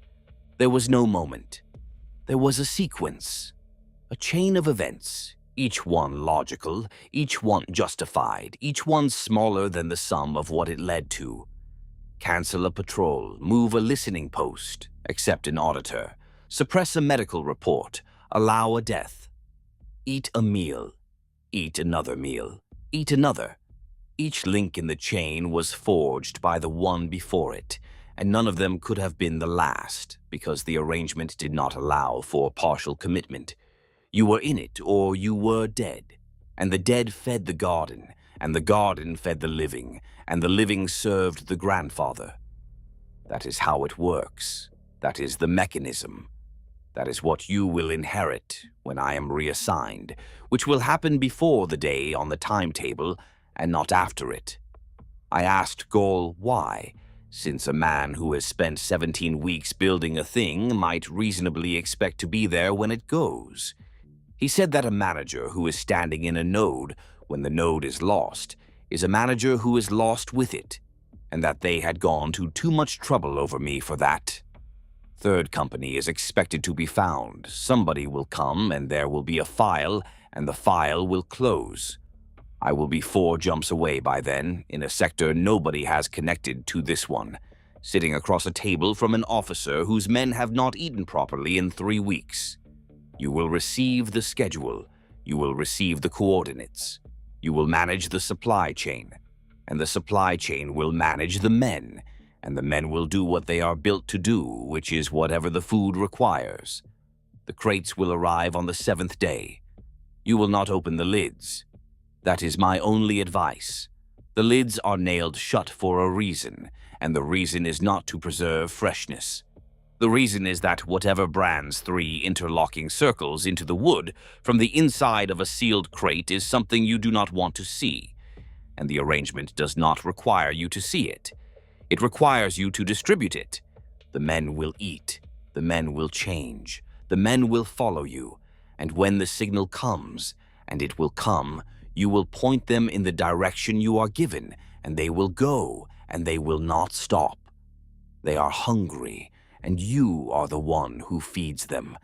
There was no moment. There was a sequence, a chain of events, each one logical, each one justified, each one smaller than the sum of what it led to. Cancel a patrol, move a listening post, accept an auditor, suppress a medical report, allow a death. Eat a meal, eat another meal, eat another. Each link in the chain was forged by the one before it, and none of them could have been the last, because the arrangement did not allow for partial commitment. You were in it, or you were dead, and the dead fed the garden, and the garden fed the living, and the living served the grandfather. That is how it works. That is the mechanism. That is what you will inherit when I am reassigned, which will happen before the day on the timetable and not after it. I asked Gol why, since a man who has spent 17 weeks building a thing might reasonably expect to be there when it goes. He said that a manager who is standing in a node when the node is lost is a manager who is lost with it, and that they had gone to too much trouble over me for that. Third company is expected to be found. Somebody will come and there will be a file, and the file will close. I will be 4 jumps away by then, in a sector nobody has connected to this one, sitting across a table from an officer whose men have not eaten properly in 3 weeks. You will receive the schedule. You will receive the coordinates. You will manage the supply chain, and the supply chain will manage the men, and the men will do what they are built to do, which is whatever the food requires. The crates will arrive on the 7th day. You will not open the lids. That is my only advice. The lids are nailed shut for a reason, and the reason is not to preserve freshness. The reason is that whatever brands 3 interlocking circles into the wood from the inside of a sealed crate is something you do not want to see, and the arrangement does not require you to see it. It requires you to distribute it. The men will eat. The men will change. The men will follow you, and when the signal comes, and it will come, you will point them in the direction you are given, and they will go, and they will not stop. They are hungry, and you are the one who feeds them.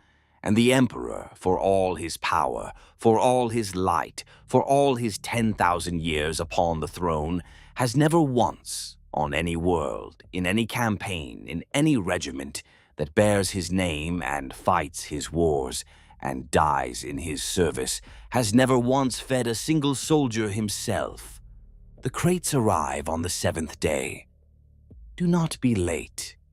And the Emperor, for all his power, for all his light, for all his 10,000 years upon the throne, has never once, on any world, in any campaign, in any regiment that bears his name and fights his wars and dies in his service, has never once fed a single soldier himself. The crates arrive on the 7th day. Do not be late.